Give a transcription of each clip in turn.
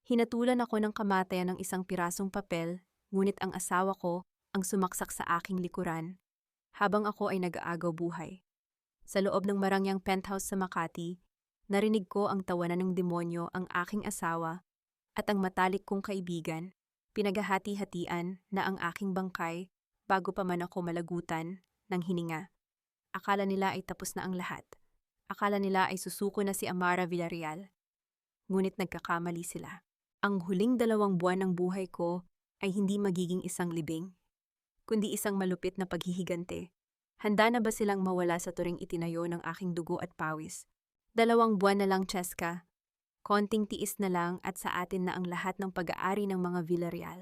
Hinatulan ako ng kamatayan ng isang pirasong papel, ngunit ang asawa ko ang sumaksak sa aking likuran habang ako ay nag-aagaw buhay. Sa loob ng marangyang penthouse sa Makati, narinig ko ang tawanan ng demonyo ang aking asawa at ang matalik kong kaibigan, pinaghahati-hatian na ang aking bangkay bago pa man ako malagutan ng hininga. Akala nila ay tapos na ang lahat. Akala nila ay susuko na si Amara Villarreal. Ngunit nagkakamali sila. Ang huling 2 buwan ng buhay ko ay hindi magiging isang libing, kundi isang malupit na paghihigante. Handa na ba silang mawala sa turing itinayo ng aking dugo at pawis? 2 buwan na lang, Cheska. Konting tiis na lang at sa atin na ang lahat ng pag-aari ng mga Villarreal.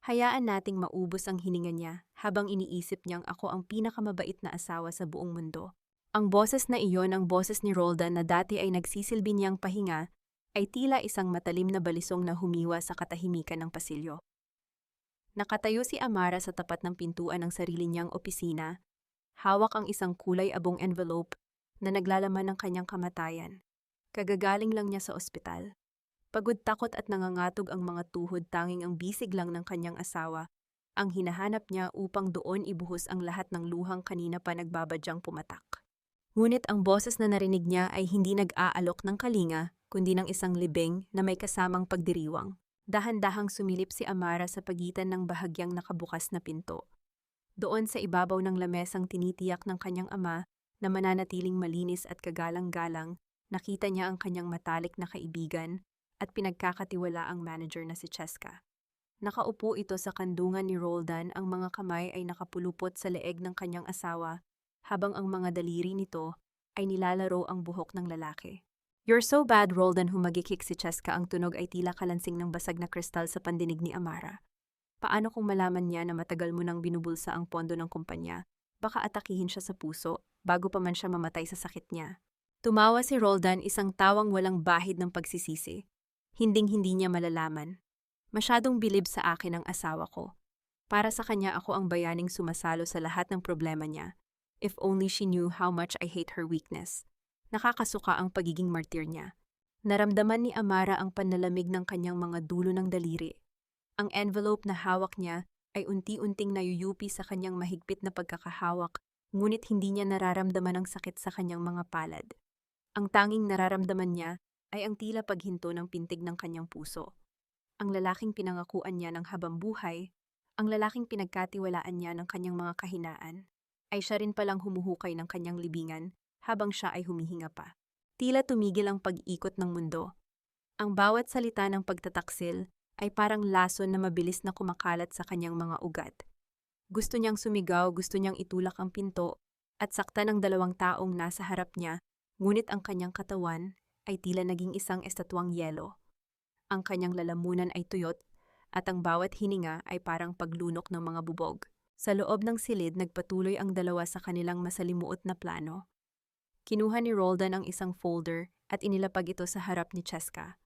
Hayaan nating maubos ang hininga niya habang iniisip niyang ako ang pinakamabait na asawa sa buong mundo. Ang boses na iyon, ang boses ni Roldan na dati ay nagsisilbi niyang pahinga, ay tila isang matalim na balisong na humiwa sa katahimikan ng pasilyo. Nakatayo si Amara sa tapat ng pintuan ng sarili niyang opisina, hawak ang isang kulay abong envelope na naglalaman ng kanyang kamatayan. Kagagaling lang niya sa ospital. Pagod, takot at nangangatog ang mga tuhod, tanging ang bisig lang ng kanyang asawa ang hinahanap niya upang doon ibuhos ang lahat ng luhang kanina pa nagbabadyang pumatak. Ngunit ang boses na narinig niya ay hindi nag-aalok ng kalinga, kundi ng isang libing na may kasamang pagdiriwang. Dahan-dahang sumilip si Amara sa pagitan ng bahagyang nakabukas na pinto. Doon sa ibabaw ng lamesang tinitiyak ng kanyang ama na mananatiling malinis at kagalang-galang, nakita niya ang kanyang matalik na kaibigan at pinagkakatiwalaang manager na si Cheska. Nakaupo ito sa kandungan ni Roldan, ang mga kamay ay nakapulupot sa leeg ng kanyang asawa, habang ang mga daliri nito ay nilalaro ang buhok ng lalaki. "You're so bad, Roldan," humagikik si Cheska, ang tunog ay tila kalansing ng basag na kristal sa pandinig ni Amara. "Paano kung malaman niya na matagal mo nang binubulsa ang pondo ng kumpanya? Baka atakihin siya sa puso bago pa man siya mamatay sa sakit niya." Tumawa si Roldan, isang tawang walang bahid ng pagsisisi. Hinding-hindi niya malalaman. Masyadong bilib sa akin ang asawa ko. Para sa kanya ako ang bayaning sumasalo sa lahat ng problema niya. If only she knew how much I hate her weakness. Nakakasuka ang pagiging martir niya. Naramdaman ni Amara ang panlalamig ng kanyang mga dulo ng daliri. Ang envelope na hawak niya ay unti-unting nayuyupi sa kanyang mahigpit na pagkakahawak, ngunit hindi niya nararamdaman ang sakit sa kanyang mga palad. Ang tanging nararamdaman niya ay ang tila paghinto ng pintig ng kanyang puso. Ang lalaking pinangakuan niya ng habang buhay, ang lalaking pinagkatiwalaan niya ng kanyang mga kahinaan, ay siya rin palang humuhukay ng kanyang libingan habang siya ay humihinga pa. Tila tumigil ang pag-ikot ng mundo. Ang bawat salita ng pagtataksil ay parang lason na mabilis na kumakalat sa kanyang mga ugat. Gusto niyang sumigaw, gusto niyang itulak ang pinto at saktan ng 2 taong nasa harap niya, ngunit ang kanyang katawan ay tila naging isang estatwang yelo. Ang kanyang lalamunan ay tuyot at ang bawat hininga ay parang paglunok ng mga bubog. Sa loob ng silid, nagpatuloy ang dalawa sa kanilang masalimuot na plano. Kinuha ni Roldan ang isang folder at inilapag ito sa harap ni Cheska.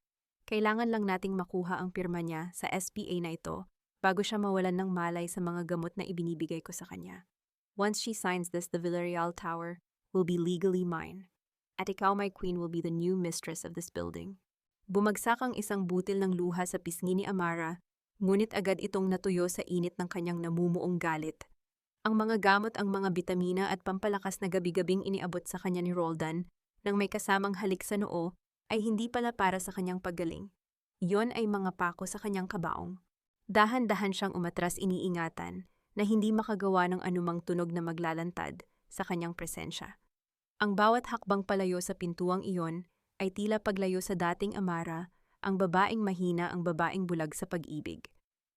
"Kailangan lang nating makuha ang pirma niya sa SPA na ito bago siya mawalan ng malay sa mga gamot na ibinibigay ko sa kanya. Once she signs this, the Villarreal Tower will be legally mine. At ikaw, my queen, will be the new mistress of this building." Bumagsak ang isang butil ng luha sa pisngi ni Amara, ngunit agad itong natuyo sa init ng kanyang namumuong galit. Ang mga gamot, ang mga bitamina at pampalakas na gabi-gabing iniabot sa kanya ni Roldan nang may kasamang halik sa noo ay hindi pala para sa kanyang paggaling. Iyon ay mga pako sa kanyang kabaong. Dahan-dahan siyang umatras, iniingatan na hindi makagawa ng anumang tunog na maglalantad sa kanyang presensya. Ang bawat hakbang palayo sa pintuang iyon ay tila paglayo sa dating Amara, ang babaeng mahina, ang babaeng bulag sa pag-ibig.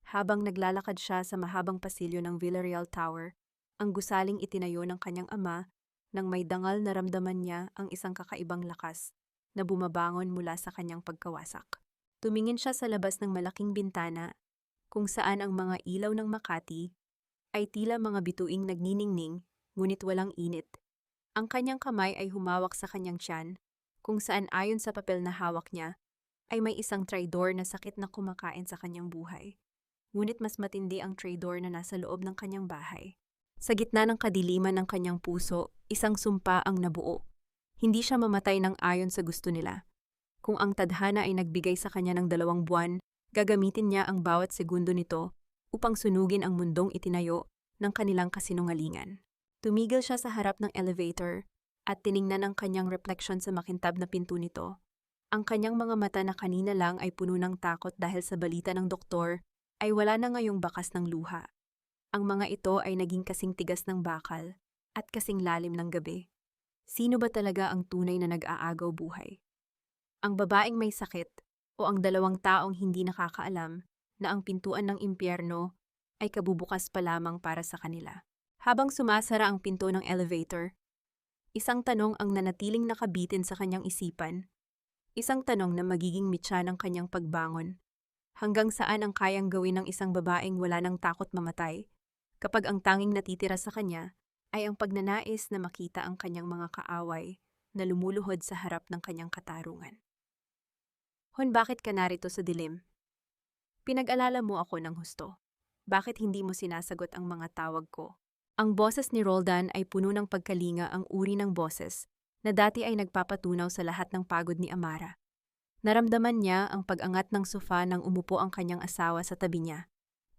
Habang naglalakad siya sa mahabang pasilyo ng Villarreal Tower, ang gusaling itinayo ng kanyang ama, nang may dangal naramdaman niya ang isang kakaibang lakas na bumabangon mula sa kanyang pagkawasak. Tumingin siya sa labas ng malaking bintana, kung saan ang mga ilaw ng Makati ay tila mga bituing nagniningning, ngunit walang init. Ang kanyang kamay ay humawak sa kanyang tiyan, kung saan ayon sa papel na hawak niya, ay may isang traidor na sakit na kumakain sa kanyang buhay. Ngunit mas matindi ang traidor na nasa loob ng kanyang bahay. Sa gitna ng kadiliman ng kanyang puso, isang sumpa ang nabuo. Hindi siya mamatay ng ayon sa gusto nila, Kung ang tadhana ay nagbigay sa kanya ng 2 buwan, gagamitin niya ang bawat segundo nito upang sunugin ang mundong itinayo ng kanilang kasinungalingan. Tumigil siya sa harap ng elevator at tiningnan ang kanyang refleksyon sa makintab na pinto nito. Ang kanyang mga mata na kanina lang ay puno ng takot dahil sa balita ng doktor ay wala na ngayong bakas ng luha. Ang mga ito ay naging kasing tigas ng bakal at kasing lalim ng gabi. Sino ba talaga ang tunay na nag-aagaw buhay? Ang babaeng may sakit o ang 2 taong hindi nakakaalam na ang pintuan ng impyerno ay kabubukas pa lamang para sa kanila. Habang sumasara ang pinto ng elevator, isang tanong ang nanatiling nakabitin sa kanyang isipan. Isang tanong na magiging mitya ng kanyang pagbangon. Hanggang saan ang kayang gawin ng isang babaeng wala ng takot mamatay kapag ang tanging natitira sa kanya ay ang pagnanais na makita ang kanyang mga kaaway na lumuluhod sa harap ng kanyang katarungan. Hon, bakit ka narito sa dilim? Pinag-alala mo ako ng husto. Bakit hindi mo sinasagot ang mga tawag ko? Ang boses ni Roldan ay puno ng pagkalinga, ang uri ng boses na dati ay nagpapatunaw sa lahat ng pagod ni Amara. Naramdaman niya ang pag-angat ng sofa nang umupo ang kanyang asawa sa tabi niya.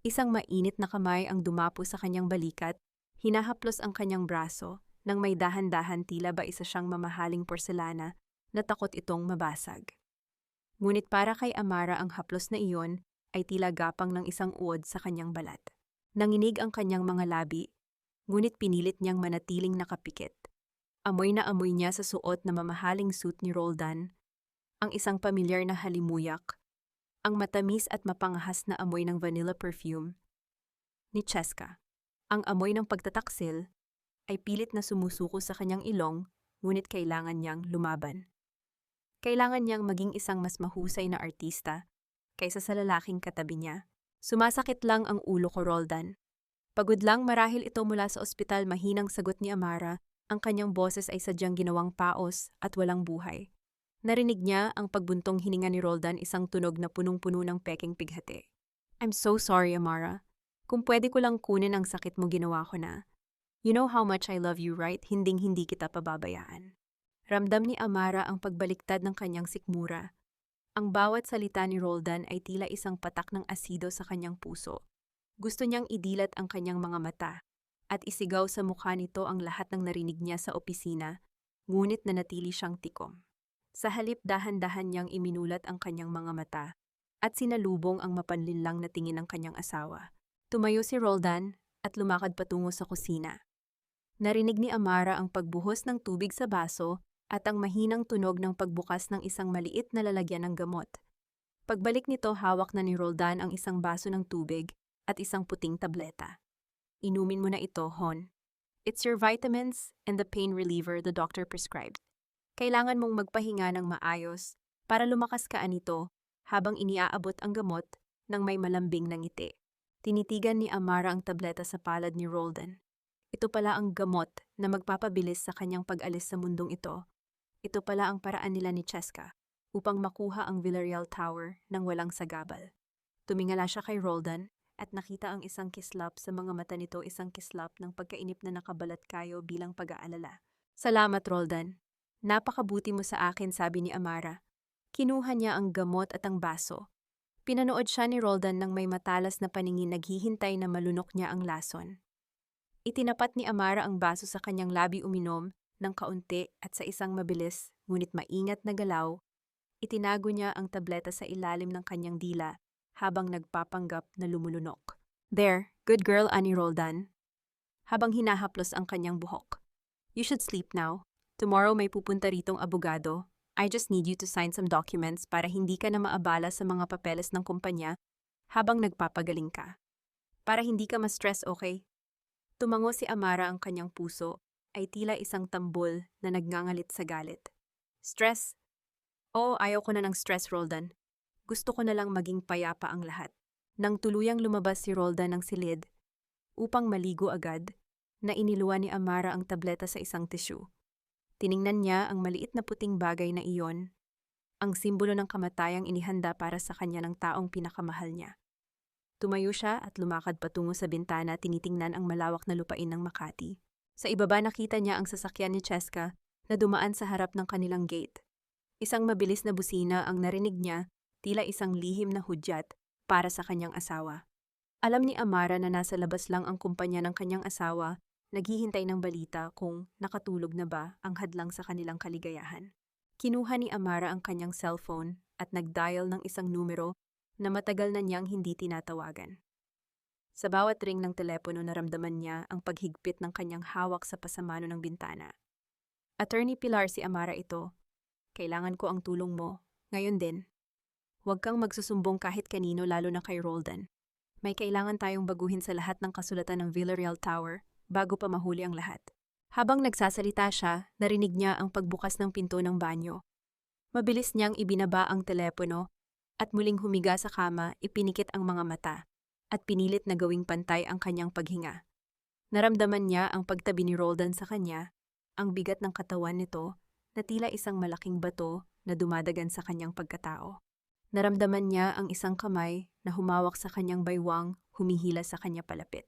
Isang mainit na kamay ang dumapo sa kanyang balikat, hinahaplos ang kanyang braso nang may dahan-dahan tila ba isa siyang mamahaling porselana na takot itong mabasag. Ngunit para kay Amara ang haplos na iyon ay tila gapang ng isang uod sa kanyang balat. Nanginig ang kanyang mga labi, ngunit pinilit niyang manatiling nakapikit. Amoy na amoy niya sa suot na mamahaling suit ni Roldan, ang isang pamilyar na halimuyak, ang matamis at mapangahas na amoy ng vanilla perfume ni Cheska. Ang amoy ng pagtataksil ay pilit na sumusuko sa kanyang ilong, ngunit kailangan niyang lumaban. Kailangan niyang maging isang mas mahusay na artista kaysa sa lalaking katabi niya. Sumasakit lang ang ulo ko, Roldan. Pagod lang marahil ito mula sa ospital, mahinang sagot ni Amara. Ang kanyang boses ay sadyang ginawang paos at walang buhay. Narinig niya ang pagbuntong hininga ni Roldan, isang tunog na punong-puno ng peking pighati. I'm so sorry, Amara. Kung pwede ko lang kunin ang sakit mo, ginawa ko na. You know how much I love you, right? Hinding-hindi kita pababayaan. Ramdam ni Amara ang pagbaliktad ng kanyang sikmura. Ang bawat salita ni Roldan ay tila isang patak ng asido sa kanyang puso. Gusto niyang idilat ang kanyang mga mata at isigaw sa mukha nito ang lahat ng narinig niya sa opisina, ngunit nanatili siyang tikom. Sa halip, dahan-dahan niyang iminulat ang kanyang mga mata at sinalubong ang mapanlinlang na tingin ng kanyang asawa. Tumayo si Roldan at lumakad patungo sa kusina. Narinig ni Amara ang pagbuhos ng tubig sa baso at ang mahinang tunog ng pagbukas ng isang maliit na lalagyan ng gamot. Pagbalik nito, hawak na ni Roldan ang isang baso ng tubig at isang puting tableta. Inumin mo na ito, Hon. It's your vitamins and the pain reliever the doctor prescribed. Kailangan mong magpahinga ng maayos para lumakas ka nito habang iniaabot ang gamot ng may malambing na ngiti. Tinitigan ni Amara ang tableta sa palad ni Roldan. Ito pala ang gamot na magpapabilis sa kanyang pag-alis sa mundong ito. Ito pala ang paraan nila ni Cheska upang makuha ang Villarreal Tower ng walang sagabal. Tumingala siya kay Roldan at nakita ang isang kislap sa mga mata nito, isang kislap ng pagkainip na nakabalat kayo bilang pag-aalala. Salamat, Roldan. Napakabuti mo sa akin, sabi ni Amara. Kinuha niya ang gamot at ang baso. Pinanood siya ni Roldan ng may matalas na paningin, naghihintay na malunok niya ang lason. Itinapat ni Amara ang baso sa kanyang labi, uminom ng kaunti at sa isang mabilis ngunit maingat na galaw, itinago niya ang tableta sa ilalim ng kanyang dila habang nagpapanggap na lumulunok. There, good girl, ani Roldan. Habang hinahaplos ang kanyang buhok. You should sleep now. Tomorrow may pupunta ritong abogado. I just need you to sign some documents para hindi ka na maabala sa mga papeles ng kumpanya habang nagpapagaling ka. Para hindi ka ma-stress, okay? Tumango si Amara, ang kanyang puso ay tila isang tambol na nagngangalit sa galit. Stress? Oo, ayaw ko na ng stress, Roldan. Gusto ko na lang maging payapa ang lahat. Nang tuluyang lumabas si Roldan ng silid, upang maligo agad, na iniluwa ni Amara ang tableta sa isang tissue. Tiningnan niya ang maliit na puting bagay na iyon, ang simbolo ng kamatayang inihanda para sa kanya ng taong pinakamahal niya. Tumayo siya at lumakad patungo sa bintana, tinitingnan ang malawak na lupain ng Makati. Sa ibaba nakita niya ang sasakyan ni Cheska na dumaan sa harap ng kanilang gate. Isang mabilis na busina ang narinig niya, tila isang lihim na hudyat para sa kanyang asawa. Alam ni Amara na nasa labas lang ang kumpanya ng kanyang asawa, naghihintay ng balita kung nakatulog na ba ang hadlang sa kanilang kaligayahan. Kinuha ni Amara ang kanyang cellphone at nag-dial ng isang numero na matagal na niyang hindi tinatawagan. Sa bawat ring ng telepono naramdaman niya ang paghigpit ng kanyang hawak sa pasamano ng bintana. Attorney Pilar, si Amara ito. Kailangan ko ang tulong mo. Ngayon din. Huwag kang magsusumbong kahit kanino, lalo na kay Roldan. May kailangan tayong baguhin sa lahat ng kasulatan ng Villarreal Tower bago pa mahuli ang lahat. Habang nagsasalita siya, narinig niya ang pagbukas ng pinto ng banyo. Mabilis niyang ibinaba ang telepono at muling humiga sa kama, ipinikit ang mga mata at pinilit na gawing pantay ang kanyang paghinga. Naramdaman niya ang pagtabi ni Roldan sa kanya, ang bigat ng katawan nito na tila isang malaking bato na dumadagan sa kanyang pagkatao. Naramdaman niya ang isang kamay na humawak sa kanyang baywang, humihila sa kanya palapit.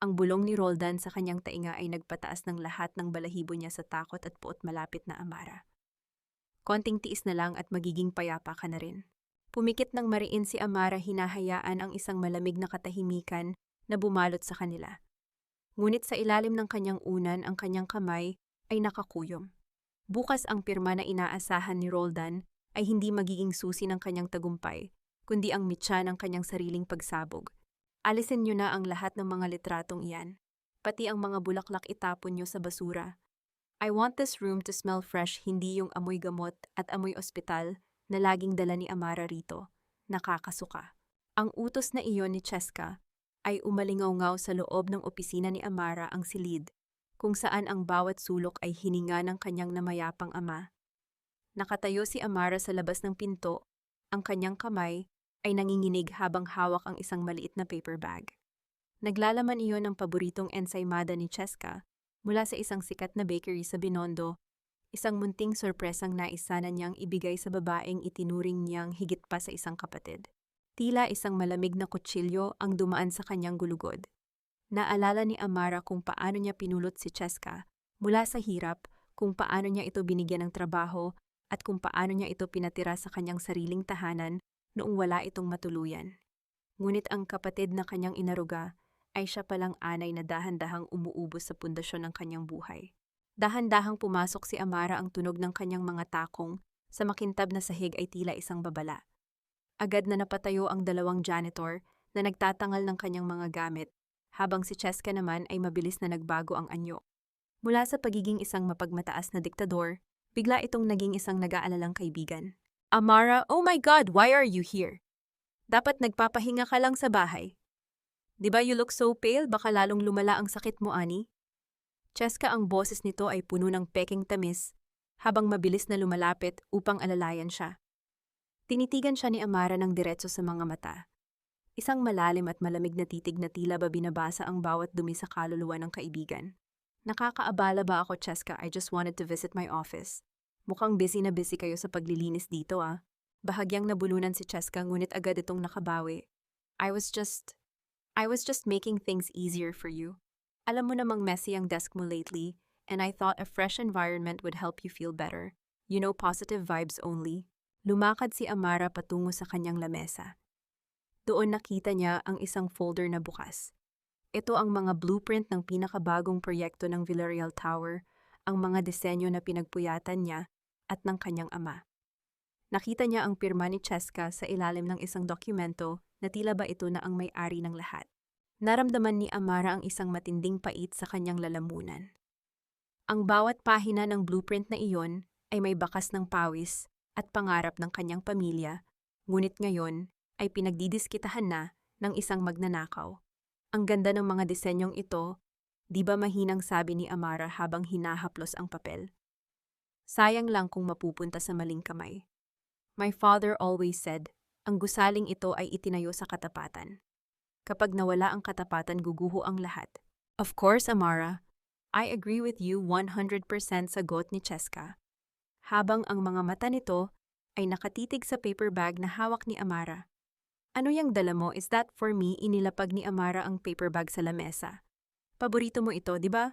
Ang bulong ni Roldan sa kanyang tainga ay nagpataas ng lahat ng balahibo niya sa takot at puot malapit na Amara. Konting tiis na lang at magiging payapa ka na rin. Pumikit ng mariin si Amara, hinahayaan ang isang malamig na katahimikan na bumalot sa kanila. Ngunit sa ilalim ng kanyang unan, ang kanyang kamay ay nakakuyom. Bukas ang pirma na inaasahan ni Roldan ay hindi magiging susi ng kanyang tagumpay, kundi ang mitya ng kanyang sariling pagsabog. Alisin niyo na ang lahat ng mga litratong iyan, pati ang mga bulaklak itapon niyo sa basura. I want this room to smell fresh, hindi yung amoy gamot at amoy ospital na laging dala ni Amara rito. Nakakasuka. Ang utos na iyon ni Cheska ay umalingaw-ngaw sa loob ng opisina ni Amara, ang silid, kung saan ang bawat sulok ay hininga ng kanyang namayapang ama. Nakatayo si Amara sa labas ng pinto, ang kanyang kamay ay nanginginig habang hawak ang isang maliit na paper bag. Naglalaman iyon ng paboritong ensaymada ni Cheska mula sa isang sikat na bakery sa Binondo, isang munting sorpresang naisana niyang ibigay sa babaeng itinuring niyang higit pa sa isang kapatid. Tila isang malamig na kutsilyo ang dumaan sa kanyang gulugod. Naalala ni Amara kung paano niya pinulot si Cheska mula sa hirap, kung paano niya ito binigyan ng trabaho, at kung paano niya ito pinatira sa kanyang sariling tahanan noong wala itong matuluyan. Ngunit ang kapatid na kanyang inaruga ay siya palang anay na dahan-dahang umuubos sa pundasyon ng kanyang buhay. Dahan-dahang pumasok si Amara, ang tunog ng kanyang mga takong sa makintab na sahig ay tila isang babala. Agad na napatayo ang dalawang janitor na nagtatangal ng kanyang mga gamit, habang si Cheska naman ay mabilis na nagbago ang anyo. Mula sa pagiging isang mapagmataas na diktador, bigla itong naging isang nag-aalalang kaibigan. Amara, oh my God, why are you here? Dapat nagpapahinga ka lang sa bahay. Diba you look so pale, baka lalong lumala ang sakit mo, Ani? Cheska, ang boses nito ay puno ng peking tamis, habang mabilis na lumalapit upang alalayan siya. Tinitigan siya ni Amara ng diretso sa mga mata. Isang malalim at malamig na titig na tila ba binabasa ang bawat dumi sa kaluluwa ng kaibigan. Nakakaabala ba ako, Cheska? I just wanted to visit my office. Mukhang busy na busy kayo sa paglilinis dito, ah. Bahagyang nabulunan si Cheska, ngunit agad itong nakabawi. I was just making things easier for you. Alam mo namang messy ang desk mo lately, and I thought a fresh environment would help you feel better. You know, positive vibes only. Lumakad si Amara patungo sa kanyang lamesa. Doon nakita niya ang isang folder na bukas. Ito ang mga blueprint ng pinakabagong proyekto ng Villarreal Tower, ang mga disenyo na pinagpuyatan niya at ng kanyang ama. Nakita niya ang pirma ni Cheska sa ilalim ng isang dokumento na tila ba ito na ang may-ari ng lahat. Naramdaman ni Amara ang isang matinding pait sa kanyang lalamunan. Ang bawat pahina ng blueprint na iyon ay may bakas ng pawis at pangarap ng kanyang pamilya, ngunit ngayon ay pinagdidiskitahan na ng isang magnanakaw. Ang ganda ng mga disenyong ito, di ba mahinang sabi ni Amara habang hinahaplos ang papel. Sayang lang kung mapupunta sa maling kamay. My father always said, ang gusaling ito ay itinayo sa katapatan. Kapag nawala ang katapatan, guguho ang lahat. Of course, Amara. I agree with you 100%, sagot ni Cheska. Habang ang mga mata nito ay nakatitig sa paper bag na hawak ni Amara. Ano yang dala mo? Is that for me? Inilapag ni Amara ang paper bag sa lamesa. Paborito mo ito, di ba?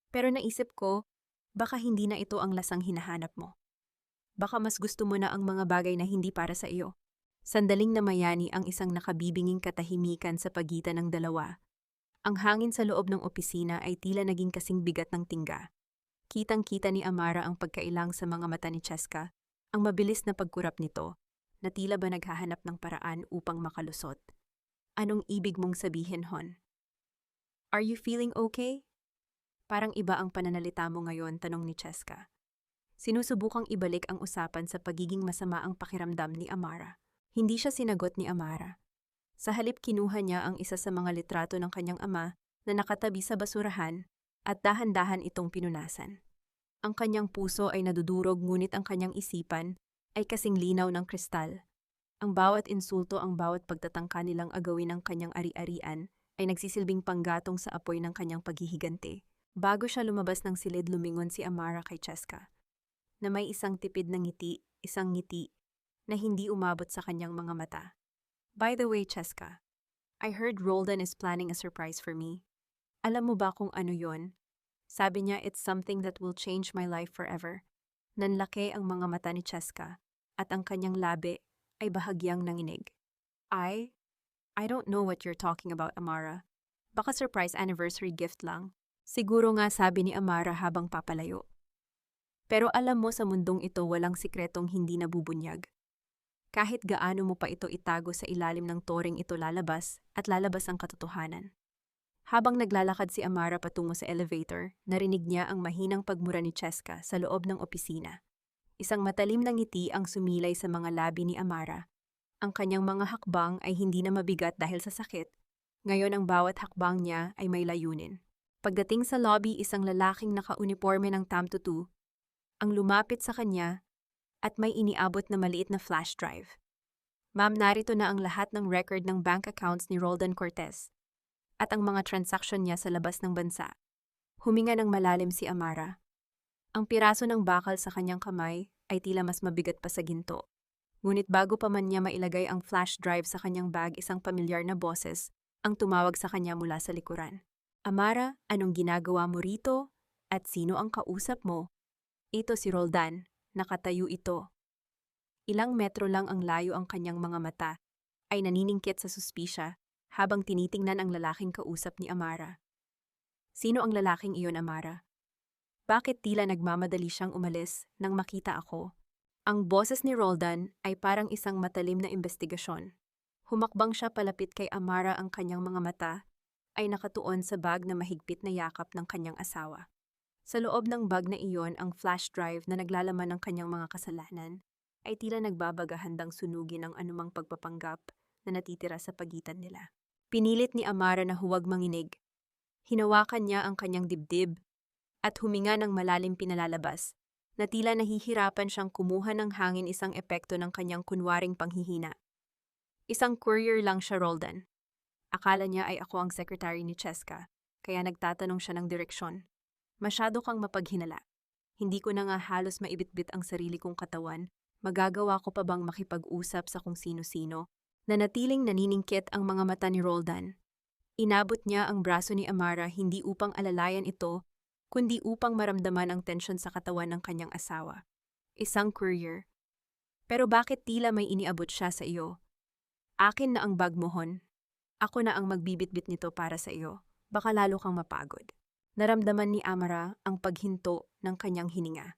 Pero naisip ko, baka hindi na ito ang lasang hinahanap mo. Baka mas gusto mo na ang mga bagay na hindi para sa iyo. Sandaling namayani ang isang nakabibinging katahimikan sa pagitan ng dalawa. Ang hangin sa loob ng opisina ay tila naging kasing bigat ng tingga. Kitang-kita ni Amara ang pagkailang sa mga mata ni Cheska, ang mabilis na pagkurap nito, na tila ba naghahanap ng paraan upang makalusot. Anong ibig mong sabihin, Hon? Are you feeling okay? Parang iba ang pananalita mo ngayon, tanong ni Cheska. Sinusubukang ibalik ang usapan sa pagiging masama ang pakiramdam ni Amara. Hindi siya sinagot ni Amara. Sa halip kinuha niya ang isa sa mga litrato ng kanyang ama na nakatabi sa basurahan at dahan-dahan itong pinunasan. Ang kanyang puso ay nadudurog ngunit ang kanyang isipan ay kasing linaw ng kristal. Ang bawat insulto, ang bawat pagtatangka nilang agawin ang kanyang ari-arian ay nagsisilbing panggatong sa apoy ng kanyang paghihigante. Bago siya lumabas ng silid, lumingon si Amara kay Cheska, na may isang tipid na ngiti, isang ngiti na hindi umabot sa kanyang mga mata. By the way, Cheska, I heard Roldan is planning a surprise for me. Alam mo ba kung ano yon? Sabi niya, it's something that will change my life forever. Nanlaki ang mga mata ni Cheska at ang kanyang labi ay bahagyang nanginig. I don't know what you're talking about, Amara. Baka surprise anniversary gift lang. Siguro nga, sabi ni Amara habang papalayo. Pero alam mo, sa mundong ito walang sikretong hindi nabubunyag. Kahit gaano mo pa ito itago, sa ilalim ng toring ito lalabas at lalabas ang katotohanan. Habang naglalakad si Amara patungo sa elevator, narinig niya ang mahinang pagmura ni Cheska sa loob ng opisina. Isang matalim na ngiti ang sumilay sa mga labi ni Amara. Ang kanyang mga hakbang ay hindi na mabigat dahil sa sakit. Ngayon ang bawat hakbang niya ay may layunin. Pagdating sa lobby, isang lalaking naka-uniforme ng Tamtutu ang lumapit sa kanya at may iniabot na maliit na flash drive. Ma'am, narito na ang lahat ng record ng bank accounts ni Roldan Cortez at ang mga transaksyon niya sa labas ng bansa. Huminga ng malalim si Amara. Ang piraso ng bakal sa kanyang kamay ay tila mas mabigat pa sa ginto. Ngunit bago pa man niya mailagay ang flash drive sa kanyang bag, isang pamilyar na boses ang tumawag sa kanya mula sa likuran. Amara, anong ginagawa mo rito? At sino ang kausap mo? Ito si Roldan. Nakatayo ito. Ilang metro lang ang layo, ang kanyang mga mata ay naniningkit sa suspisya habang tinitingnan ang lalaking kausap ni Amara. Sino ang lalaking iyon, Amara? Bakit tila nagmamadali siyang umalis nang makita ako? Ang boses ni Roldan ay parang isang matalim na investigasyon. Humakbang siya palapit kay Amara, ang kanyang mga mata ay nakatuon sa bag na mahigpit na yakap ng kanyang asawa. Sa loob ng bag na iyon, ang flash drive na naglalaman ng kanyang mga kasalanan ay tila nagbabagahandang sunugin ang anumang pagpapanggap na natitira sa pagitan nila. Pinilit ni Amara na huwag manginig. Hinawakan niya ang kanyang dibdib at huminga ng malalim, pinalalabas na tila nahihirapan siyang kumuha ng hangin, isang epekto ng kanyang kunwaring panghihina. Isang courier lang siya, Roldan. Akala niya ay ako ang secretary ni Cheska, kaya nagtatanong siya ng direksyon. Masyado kang mapaghinala. Hindi ko na nga halos maibitbit ang sarili kong katawan. Magagawa ko pa bang makipag-usap sa kung sino-sino? Nanatiling naniningkit ang mga mata ni Roldan. Inabot niya ang braso ni Amara, hindi upang alalayan ito, kundi upang maramdaman ang tensyon sa katawan ng kanyang asawa. Isang courier. Pero bakit tila may iniabot siya sa iyo? Akin na ang bag mo, Hon. Ako na ang magbibitbit nito para sa iyo. Baka lalo kang mapagod. Naramdaman ni Amara ang paghinto ng kanyang hininga.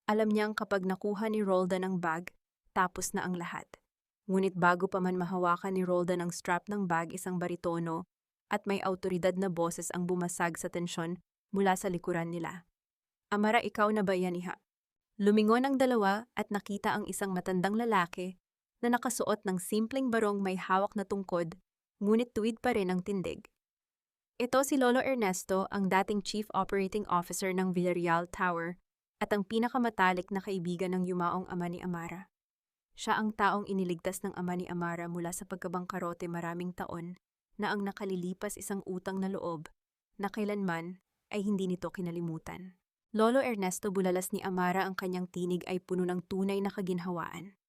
Alam niyang kapag nakuha ni Roldan ang bag, tapos na ang lahat. Ngunit bago pa man mahawakan ni Roldan ang strap ng bag, isang baritono at may autoridad na boses ang bumasag sa tensyon mula sa likuran nila. Amara, ikaw na ba yan, iha? Lumingon ang dalawa at nakita ang isang matandang lalaki na nakasuot ng simpleng barong may hawak na tungkod, ngunit tuwid pa rin ang tindig. Ito si Lolo Ernesto, ang dating Chief Operating Officer ng Villarreal Tower at ang pinakamatalik na kaibigan ng yumaong ama ni Amara. Siya ang taong iniligtas ng ama ni Amara mula sa pagkabangkarote maraming taon na ang nakalilipas, isang utang na loob na kailanman ay hindi nito kinalimutan. Lolo Ernesto, bulalas ni Amara, ang kanyang tinig ay puno ng tunay na kaginhawaan.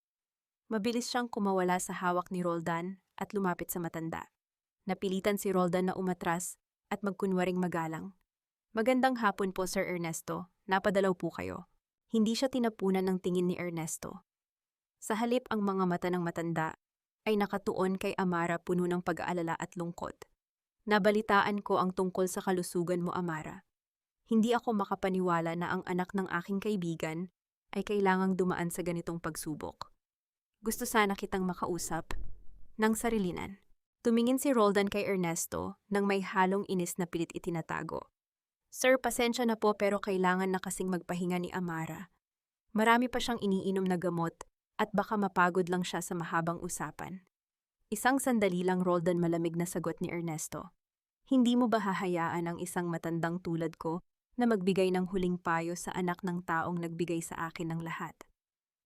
Mabilis siyang kumawala sa hawak ni Roldan at lumapit sa matanda. Napilitan si Roldan na umatras at magkunwaring magalang. Magandang hapon po, Sir Ernesto. Napadalaw po kayo. Hindi siya tinapunan ng tingin ni Ernesto. Sa halip ang mga mata ng matanda ay nakatuon kay Amara puno ng pag-aalala at lungkot. Nabalitaan ko ang tungkol sa kalusugan mo, Amara. Hindi ako makapaniwala na ang anak ng aking kaibigan ay kailangang dumaan sa ganitong pagsubok. Gusto sana kitang makausap ng sarilinan. Tumingin si Roldan kay Ernesto nang may halong inis na pilit itinatago. Sir, pasensya na po pero kailangan na kasing magpahinga ni Amara. Marami pa siyang iniinom na gamot at baka mapagod lang siya sa mahabang usapan. Isang sandali lang, Roldan, malamig na sagot ni Ernesto. Hindi mo ba hahayaan ang isang matandang tulad ko na magbigay ng huling payo sa anak ng taong nagbigay sa akin ng lahat?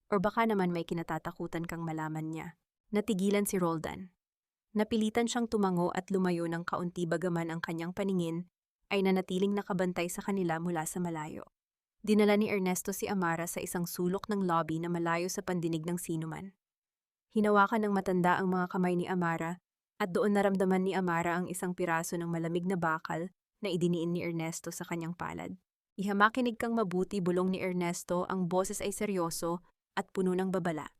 Or baka naman may kinatatakutan kang malaman niya. Natigilan si Roldan. Napilitan siyang tumango at lumayo ng kaunti bagaman ang kanyang paningin ay nanatiling nakabantay sa kanila mula sa malayo. Dinala ni Ernesto si Amara sa isang sulok ng lobby na malayo sa pandinig ng sinuman. Hinawakan ng matanda ang mga kamay ni Amara at doon naramdaman ni Amara ang isang piraso ng malamig na bakal na idiniin ni Ernesto sa kanyang palad. Ihamakinig kang mabuti, bulong ni Ernesto, ang boses ay seryoso at puno ng babala.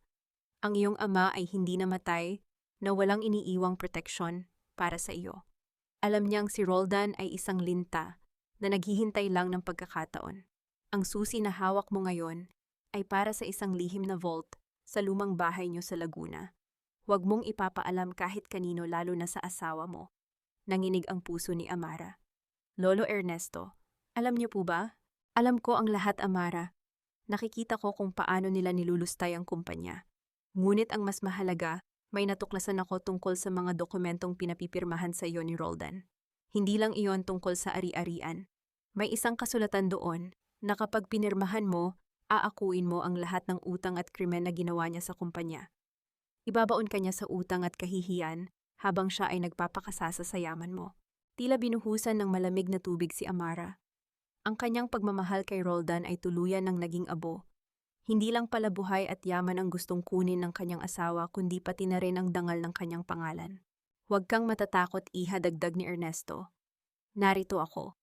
Ang iyong ama ay hindi namatay na walang iniiwang proteksyon para sa iyo. Alam niyang si Roldan ay isang linta na naghihintay lang ng pagkakataon. Ang susi na hawak mo ngayon ay para sa isang lihim na vault sa lumang bahay niyo sa Laguna. Huwag mong ipapaalam kahit kanino, lalo na sa asawa mo. Nanginig ang puso ni Amara. Lolo Ernesto, alam niyo po ba? Alam ko ang lahat, Amara. Nakikita ko kung paano nila nilulustay ang kumpanya. Ngunit ang mas mahalaga, may natuklasan ako tungkol sa mga dokumentong pinapipirmahan sa iyo ni Roldan. Hindi lang iyon tungkol sa ari-arian. May isang kasulatan doon na kapag pinirmahan mo, aakuin mo ang lahat ng utang at krimen na ginawa niya sa kumpanya. Ibabaon ka niya sa utang at kahihiyan habang siya ay nagpapakasasa sa yaman mo. Tila binuhusan ng malamig na tubig si Amara. Ang kanyang pagmamahal kay Roldan ay tuluyan ng naging abo. Hindi lang pala buhay at yaman ang gustong kunin ng kanyang asawa, kundi pati na rin ang dangal ng kanyang pangalan. Huwag kang matatakot, iha, dagdag ni Ernesto. Narito ako.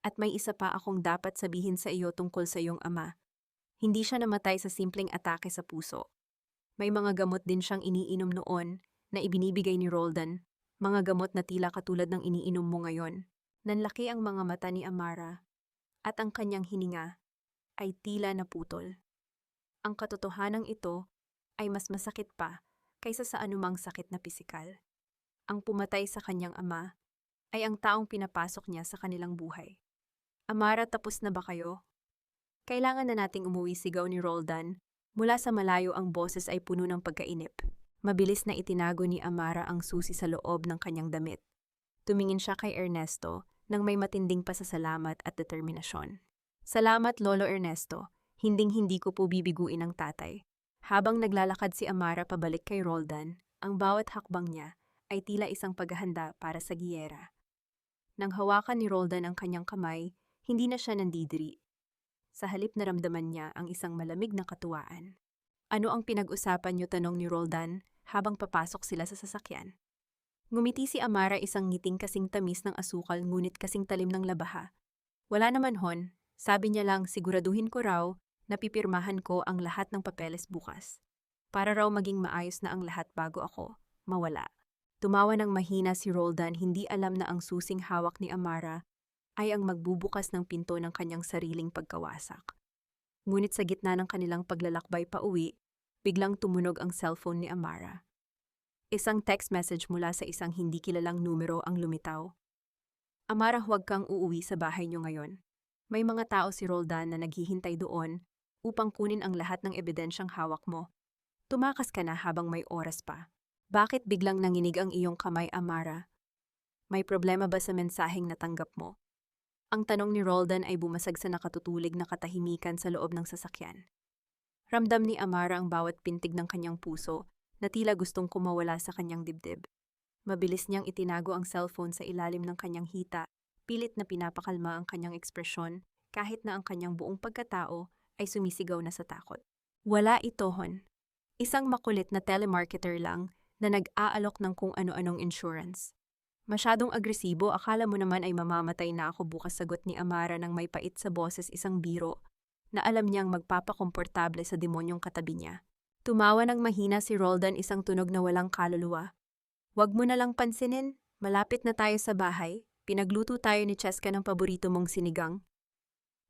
At may isa pa akong dapat sabihin sa iyo tungkol sa iyong ama. Hindi siya namatay sa simpleng atake sa puso. May mga gamot din siyang iniinom noon na ibinibigay ni Roldan. Mga gamot na tila katulad ng iniinom mo ngayon. Nanlaki ang mga mata ni Amara at ang kanyang hininga ay tila naputol. Ang katotohanan ito ay mas masakit pa kaysa sa anumang sakit na pisikal. Ang pumatay sa kanyang ama ay ang taong pinapasok niya sa kanilang buhay. Amara, tapos na ba kayo? Kailangan na nating umuwi, sigaw ni Roldan. Mula sa malayo ang boses ay puno ng pagkainip. Mabilis na itinago ni Amara ang susi sa loob ng kanyang damit. Tumingin siya kay Ernesto nang may matinding pasasalamat at determinasyon. Salamat, Lolo Ernesto. Hinding-hindi ko po bibiguin ang tatay. Habang naglalakad si Amara pabalik kay Roldan, ang bawat hakbang niya ay tila isang paghahanda para sa giyera. Nang hawakan ni Roldan ang kanyang kamay, hindi na siya nandidiri. Sa halip naramdaman niya ang isang malamig na katuwaan. Ano ang pinag-usapan niyo, tanong ni Roldan habang papasok sila sa sasakyan. Ngumiti si Amara, isang ngiting kasing tamis ng asukal ngunit kasing talim ng labaha. Wala naman hon, sabi niya lang, siguraduhin ko raw na pipirmahan ko ang lahat ng papeles bukas. Para raw maging maayos na ang lahat bago ako mawala. Tumawa ng mahina si Roldan, hindi alam na ang susing hawak ni Amara ay ang magbubukas ng pinto ng kanyang sariling pagkawasak. Ngunit sa gitna ng kanilang paglalakbay pa uwi, biglang tumunog ang cellphone ni Amara. Isang text message mula sa isang hindi kilalang numero ang lumitaw. Amara, huwag kang uuwi sa bahay niyo ngayon. May mga tao si Roldan na naghihintay doon upang kunin ang lahat ng ebidensyang hawak mo. Tumakas ka na habang may oras pa. Bakit biglang nanginig ang iyong kamay, Amara? May problema ba sa mensaheng natanggap mo? Ang tanong ni Roldan ay bumasag sa nakatutulig na katahimikan sa loob ng sasakyan. Ramdam ni Amara ang bawat pintig ng kanyang puso na tila gustong kumawala sa kanyang dibdib. Mabilis niyang itinago ang cellphone sa ilalim ng kanyang hita, pilit na pinapakalma ang kanyang ekspresyon kahit na ang kanyang buong pagkatao ay sumisigaw na sa takot. Wala ito, hon. Isang makulit na telemarketer lang na nag-aalok ng kung ano-anong insurance. Masyadong agresibo, akala mo naman ay mamamatay na ako bukas, sagot ni Amara nang may pait sa boses, isang biro. na alam niyang magpapakomportable sa demonyong katabi niya. Tumawa ng mahina si Roldan, isang tunog na walang kaluluwa. "Wag mo na lang pansinin, malapit na tayo sa bahay. Pinagluto tayo ni Cheska ng paborito mong sinigang."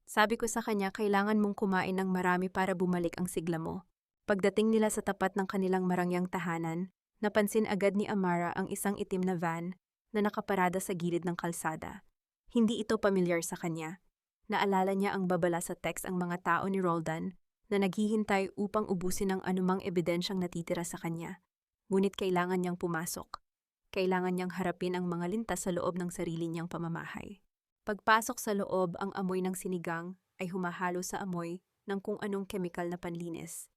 Sabi ko sa kanya, kailangan mong kumain ng marami para bumalik ang sigla mo. Pagdating nila sa tapat ng kanilang marangyang tahanan, napansin agad ni Amara ang isang itim na van na nakaparada sa gilid ng kalsada. Hindi ito pamilyar sa kanya. Naalala niya ang babala sa text ang mga tao ni Roldan na naghihintay upang ubusin ang anumang ebidensyang natitira sa kanya. Ngunit kailangan niyang pumasok. Kailangan niyang harapin ang mga lintas sa loob ng sarili niyang pamamahay. Pagpasok sa loob, ang amoy ng sinigang ay humahalo sa amoy ng kung anong kemikal na panlinis.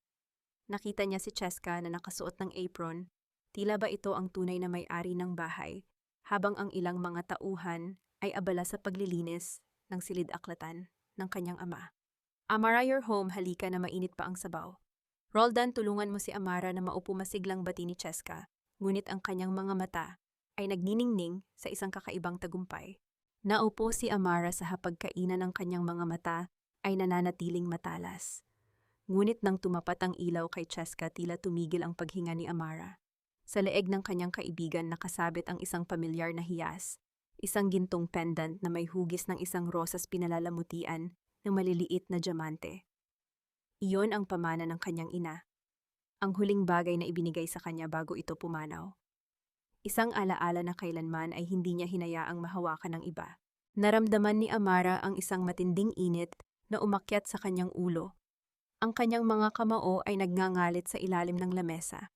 Nakita niya si Cheska na nakasuot ng apron. Tila ba ito ang tunay na may-ari ng bahay, habang ang ilang mga tauhan ay abala sa paglilinis ng silid-aklatan ng kanyang ama. "Amara, you're home, halika na, mainit pa ang sabaw." "Roldan, tulungan mo si Amara," na maupo masiglang bati ni Cheska, ngunit ang kanyang mga mata ay nagniningning sa isang kakaibang tagumpay. Naupo si Amara sa hapagkainan, ng kanyang mga mata ay nananatiling matalas. Ngunit nang tumapat ang ilaw kay Cheska, tila tumigil ang paghinga ni Amara. Sa leeg ng kanyang kaibigan nakasabit ang isang pamilyar na hiyas, isang gintong pendant na may hugis ng isang rosas pinalalamutian ng maliliit na diamante. Iyon ang pamana ng kanyang ina. Ang huling bagay na ibinigay sa kanya bago ito pumanaw. Isang alaala na kailanman ay hindi niya hinayaang mahawakan ng iba. Naramdaman ni Amara ang isang matinding init na umakyat sa kanyang ulo. Ang kanyang mga kamao ay nagngangalit sa ilalim ng lamesa.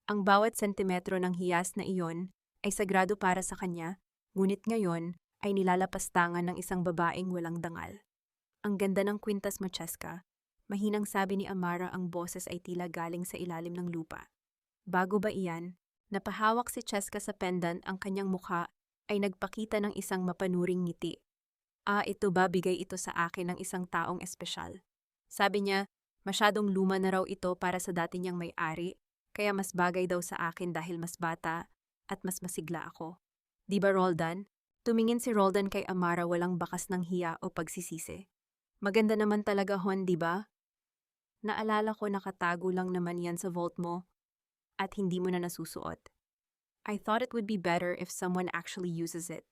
Ang bawat sentimetro ng hiyas na iyon ay sagrado para sa kanya, ngunit ngayon ay nilalapastangan ng isang babaeng walang dangal. "Ang ganda ng kwintas mo, Cheska," mahinang sabi ni Amara, ang boses ay tila galing sa ilalim ng lupa. Bago ba iyan, napahawak si Cheska sa pendant, ang kanyang mukha ay nagpakita ng isang mapanuring ngiti. Ito ba, bigay ito sa akin ng isang taong espesyal." Sabi niya, masyadong luma na raw ito para sa dati niyang may-ari, kaya mas bagay daw sa akin dahil mas bata at mas masigla ako. "Di ba, Roldan?" Tumingin si Roldan kay Amara, walang bakas ng hiya o pagsisisi. "Maganda naman talaga, hon, di ba? Naalala ko nakatago lang naman yan sa vault mo at hindi mo na nasusuot. I thought it would be better if someone actually uses it.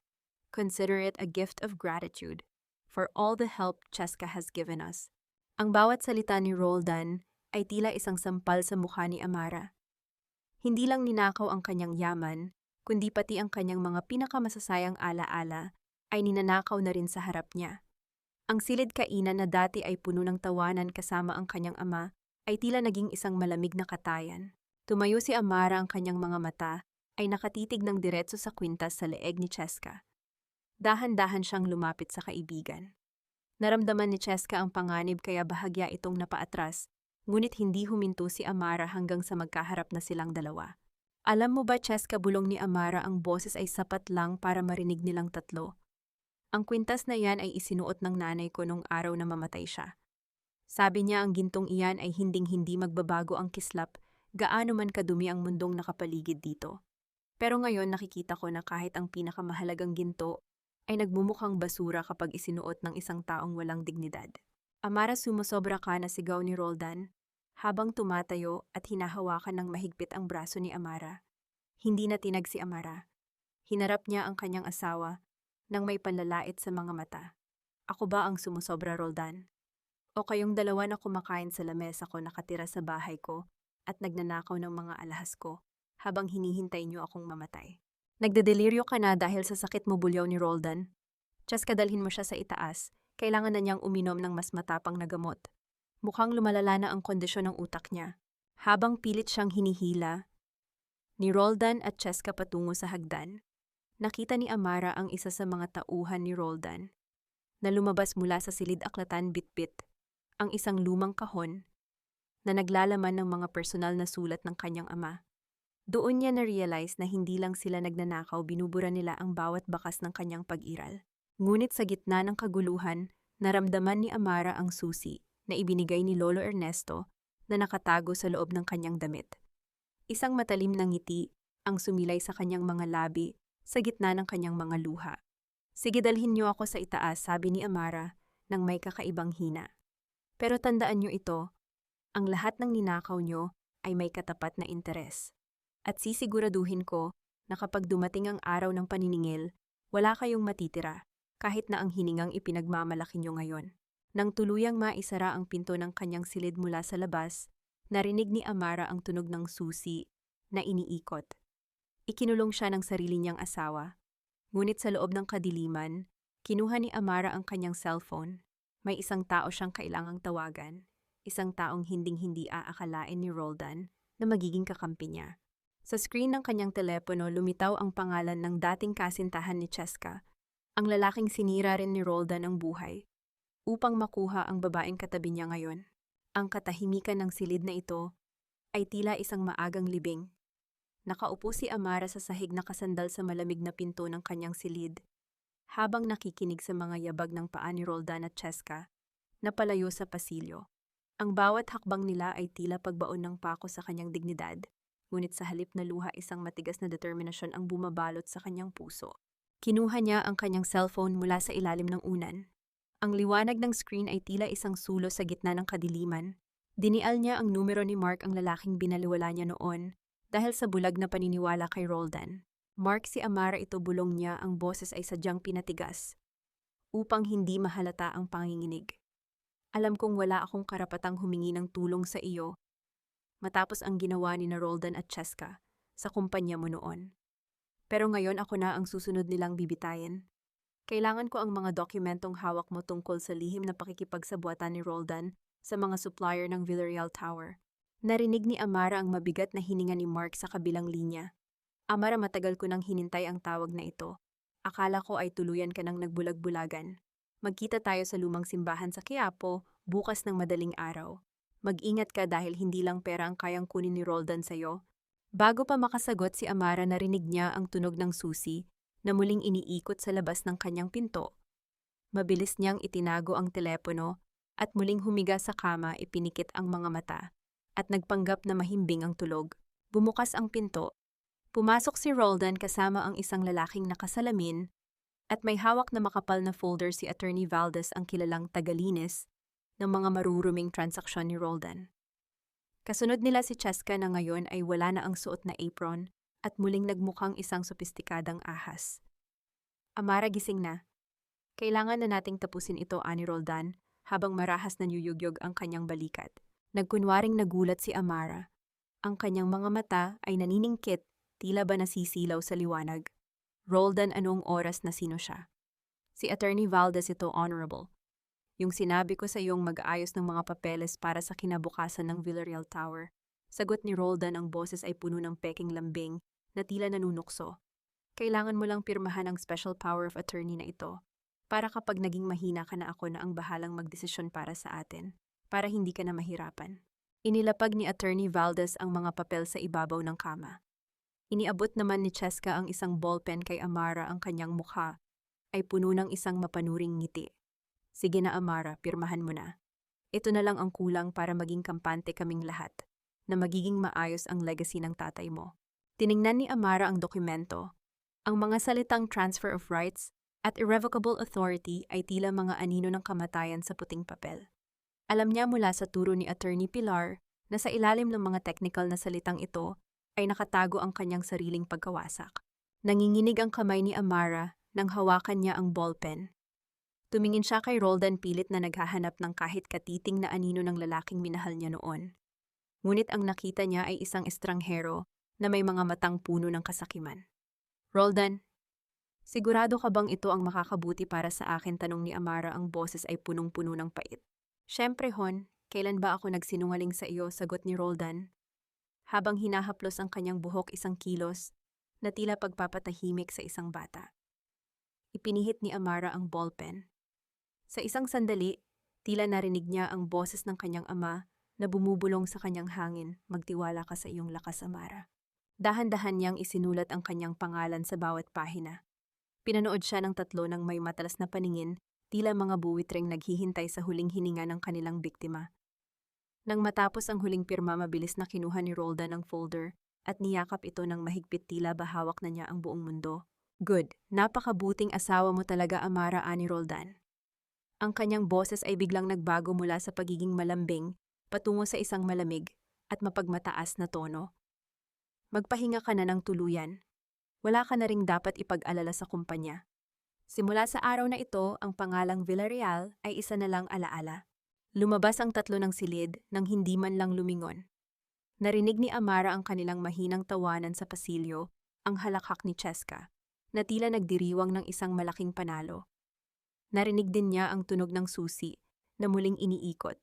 Consider it a gift of gratitude for all the help Cheska has given us." Ang bawat salita ni Roldan ay tila isang sampal sa mukha ni Amara. Hindi lang ninakaw ang kanyang yaman, kundi pati ang kanyang mga pinakamasasayang alaala ay ninanakaw na rin sa harap niya. Ang silid kainan na dati ay puno ng tawanan kasama ang kanyang ama ay tila naging isang malamig na katayan. Tumayo si Amara, ang kanyang mga mata ay nakatitig ng diretso sa kwintas sa leeg ni Cheska. Dahan-dahan siyang lumapit sa kaibigan. Naramdaman ni Cheska ang panganib kaya bahagya itong napaatras, ngunit hindi huminto si Amara hanggang sa magkaharap na silang dalawa. "Alam mo ba, Cheska," bulong ni Amara, ang boses ay sapat lang para marinig nilang tatlo. "Ang kwintas na yan ay isinuot ng nanay ko nung araw na mamatay siya. Sabi niya ang gintong iyan ay hinding-hindi magbabago ang kislap, gaano man kadumi ang mundong nakapaligid dito. Pero ngayon nakikita ko na kahit ang pinakamahalagang ginto ay nagmumukhang basura kapag isinuot ng isang taong walang dignidad." "Amara, sumusobra ka na," sigaw ni Roldan, habang tumatayo at hinahawakan ng mahigpit ang braso ni Amara. Hindi na tinag si Amara. Hinarap niya ang kanyang asawa nang may panlalait sa mga mata. "Ako ba ang sumusobra, Roldan? O kayong dalawa na kumakain sa lamesa ko, nakatira sa bahay ko at nagnanakaw ng mga alahas ko habang hinihintay niyo akong mamatay? Nagdedeliryo ka na dahil sa sakit mo," bulyaw ni Roldan. "Cheska, dalhin mo siya sa itaas. Kailangan na niyang uminom ng mas matapang na gamot. Mukhang lumalala na ang kondisyon ng utak niya." Habang pilit siyang hinihila ni Roldan at Cheska patungo sa hagdan, nakita ni Amara ang isa sa mga tauhan ni Roldan na lumabas mula sa silid-aklatan, bitbit ang isang lumang kahon na naglalaman ng mga personal na sulat ng kanyang ama. Doon niya na-realize na hindi lang sila nagnanakaw, binubura nila ang bawat bakas ng kanyang pag-iral. Ngunit sa gitna ng kaguluhan, naramdaman ni Amara ang susi na ibinigay ni Lolo Ernesto na nakatago sa loob ng kanyang damit. Isang matalim na ngiti ang sumilay sa kanyang mga labi sa gitna ng kanyang mga luha. "Sige, dalhin niyo ako sa itaas," sabi ni Amara nang may kakaibang hina. Pero tandaan nyo ito, ang lahat ng ninakaw nyo ay may katapat na interes. At sisiguraduhin ko na kapag dumating ang araw ng paniningil, wala kayong matitira, kahit na ang hiningang ipinagmamalaki nyo ngayon. Nang tuluyang maisara ang pinto ng kanyang silid mula sa labas, narinig ni Amara ang tunog ng susi na iniikot. Ikinulong siya ng sarili niyang asawa. Ngunit sa loob ng kadiliman, kinuha ni Amara ang kanyang cellphone. May isang tao siyang kailangang tawagan, isang taong hinding-hindi aakalain ni Roldan na magiging kakampi niya. Sa screen ng kanyang telepono lumitaw ang pangalan ng dating kasintahan ni Cheska, ang lalaking sinira rin ni Roldan ang buhay, upang makuha ang babaeng katabi niya ngayon. Ang katahimikan ng silid na ito ay tila isang maagang libing. Nakaupo si Amara sa sahig na kasandal sa malamig na pinto ng kanyang silid, habang nakikinig sa mga yabag ng paa ni Roldan at Cheska na palayo sa pasilyo. Ang bawat hakbang nila ay tila pagbaon ng pako sa kanyang dignidad, ngunit sa halip na luha isang matigas na determinasyon ang bumabalot sa kanyang puso. Kinuha niya ang kanyang cellphone mula sa ilalim ng unan. Ang liwanag ng screen ay tila isang sulo sa gitna ng kadiliman. Dinial niya ang numero ni Mark, ang lalaking binaliwala niya noon dahil sa bulag na paniniwala kay Roldan. Mark, si Amara ito, bulong niya, ang boses ay sadyang pinatigas upang hindi mahalata ang panginginig. Alam kong wala akong karapatang humingi ng tulong sa iyo matapos ang ginawa ni na Roldan at Cheska sa kumpanya mo noon. Pero ngayon ako na ang susunod nilang bibitayin. Kailangan ko ang mga dokumentong hawak mo tungkol sa lihim na pakikipagsabuatan ni Roldan sa mga supplier ng Villarreal Tower. Narinig ni Amara ang mabigat na hininga ni Mark sa kabilang linya. Amara, matagal ko nang hinintay ang tawag na ito. Akala ko ay tuluyan ka nang nagbulag-bulagan. Magkita tayo sa lumang simbahan sa Quiapo bukas ng madaling araw. Mag-ingat ka dahil hindi lang pera ang kayang kunin ni Roldan sa'yo. Bago pa makasagot si Amara, narinig niya ang tunog ng susi na muling iniikot sa labas ng kanyang pinto. Mabilis niyang itinago ang telepono at muling humiga sa kama, ipinikit ang mga mata at nagpanggap na mahimbing ang tulog. Bumukas ang pinto. Pumasok si Roldan kasama ang isang lalaking nakasalamin at may hawak na makapal na folder. Si Attorney Valdez, ang kilalang tagalinis ng mga maruruming transaksyon ni Roldan. Kasunod nila si Cheska na ngayon ay wala na ang suot na apron at muling nagmukhang isang sopistikadang ahas. Amara, gising na. Kailangan na nating tapusin ito, ani Roldan, habang marahas na niyuyugyog ang kanyang balikat. Nagkunwaring nagulat si Amara. Ang kanyang mga mata ay naniningkit, tila ba nasisilaw sa liwanag. Roldan, anong oras na sino siya? Si Attorney Valdez ito, Honorable. Yung sinabi ko sa iyong mag-aayos ng mga papeles para sa kinabukasan ng Villarreal Tower. Sagot ni Roldan, ang boses ay puno ng peking lambing na tila nanunukso. Kailangan mo lang pirmahan ang special power of attorney na ito para kapag naging mahina ka na, ako na ang bahalang magdesisyon para sa atin, para hindi ka na mahirapan. Inilapag ni Attorney Valdez ang mga papel sa ibabaw ng kama. Iniabot naman ni Cheska ang isang ballpen kay Amara. Ang kanyang mukha ay puno ng isang mapanuring ngiti. Sige na Amara, pirmahan mo na. Ito na lang ang kulang para maging kampante kaming lahat, na magiging maayos ang legacy ng tatay mo. Tiningnan ni Amara ang dokumento. Ang mga salitang transfer of rights at irrevocable authority ay tila mga anino ng kamatayan sa puting papel. Alam niya mula sa turo ni Attorney Pilar na sa ilalim ng mga technical na salitang ito ay nakatago ang kanyang sariling pagkawasak. Nanginginig ang kamay ni Amara nang hawakan niya ang ballpen. Tumingin siya kay Roldan, pilit na naghahanap ng kahit katiting na anino ng lalaking minahal niya noon. Ngunit ang nakita niya ay isang estranghero na may mga matang puno ng kasakiman. Roldan, sigurado ka bang ito ang makakabuti para sa akin? Tanong ni Amara, ang boses ay punong-puno ng pait. Siyempre, Hon, kailan ba ako nagsinungaling sa iyo? Sagot ni Roldan, habang hinahaplos ang kanyang buhok, isang kilos na tila pagpapatahimik sa isang bata. Ipinihit ni Amara ang ballpen. Sa isang sandali, tila narinig niya ang boses ng kanyang ama na bumubulong sa kanyang hangin. Magtiwala ka sa iyong lakas, Amara. Dahan-dahan niyang isinulat ang kanyang pangalan sa bawat pahina. Pinanood siya ng 3 ng may matalas na paningin, tila mga buwitreng naghihintay sa huling hininga ng kanilang biktima. Nang matapos ang huling pirma, mabilis na kinuha ni Roldan ang folder at niyakap ito ng mahigpit, tila ba hawak na niya ang buong mundo. Good, napakabuting asawa mo talaga, Amara, ani Roldan. Ang kanyang boses ay biglang nagbago mula sa pagiging malambing patungo sa isang malamig at mapagmataas na tono. Magpahinga ka na ng tuluyan. Wala ka na ring dapat ipag-alala sa kumpanya. Simula sa araw na ito, ang pangalang Villarreal ay isa na lang alaala. Lumabas ang tatlo ng silid nang hindi man lang lumingon. Narinig ni Amara ang kanilang mahinang tawanan sa pasilyo, ang halakhak ni Cheska, na tila nagdiriwang ng isang malaking panalo. Narinig din niya ang tunog ng susi na muling iniikot.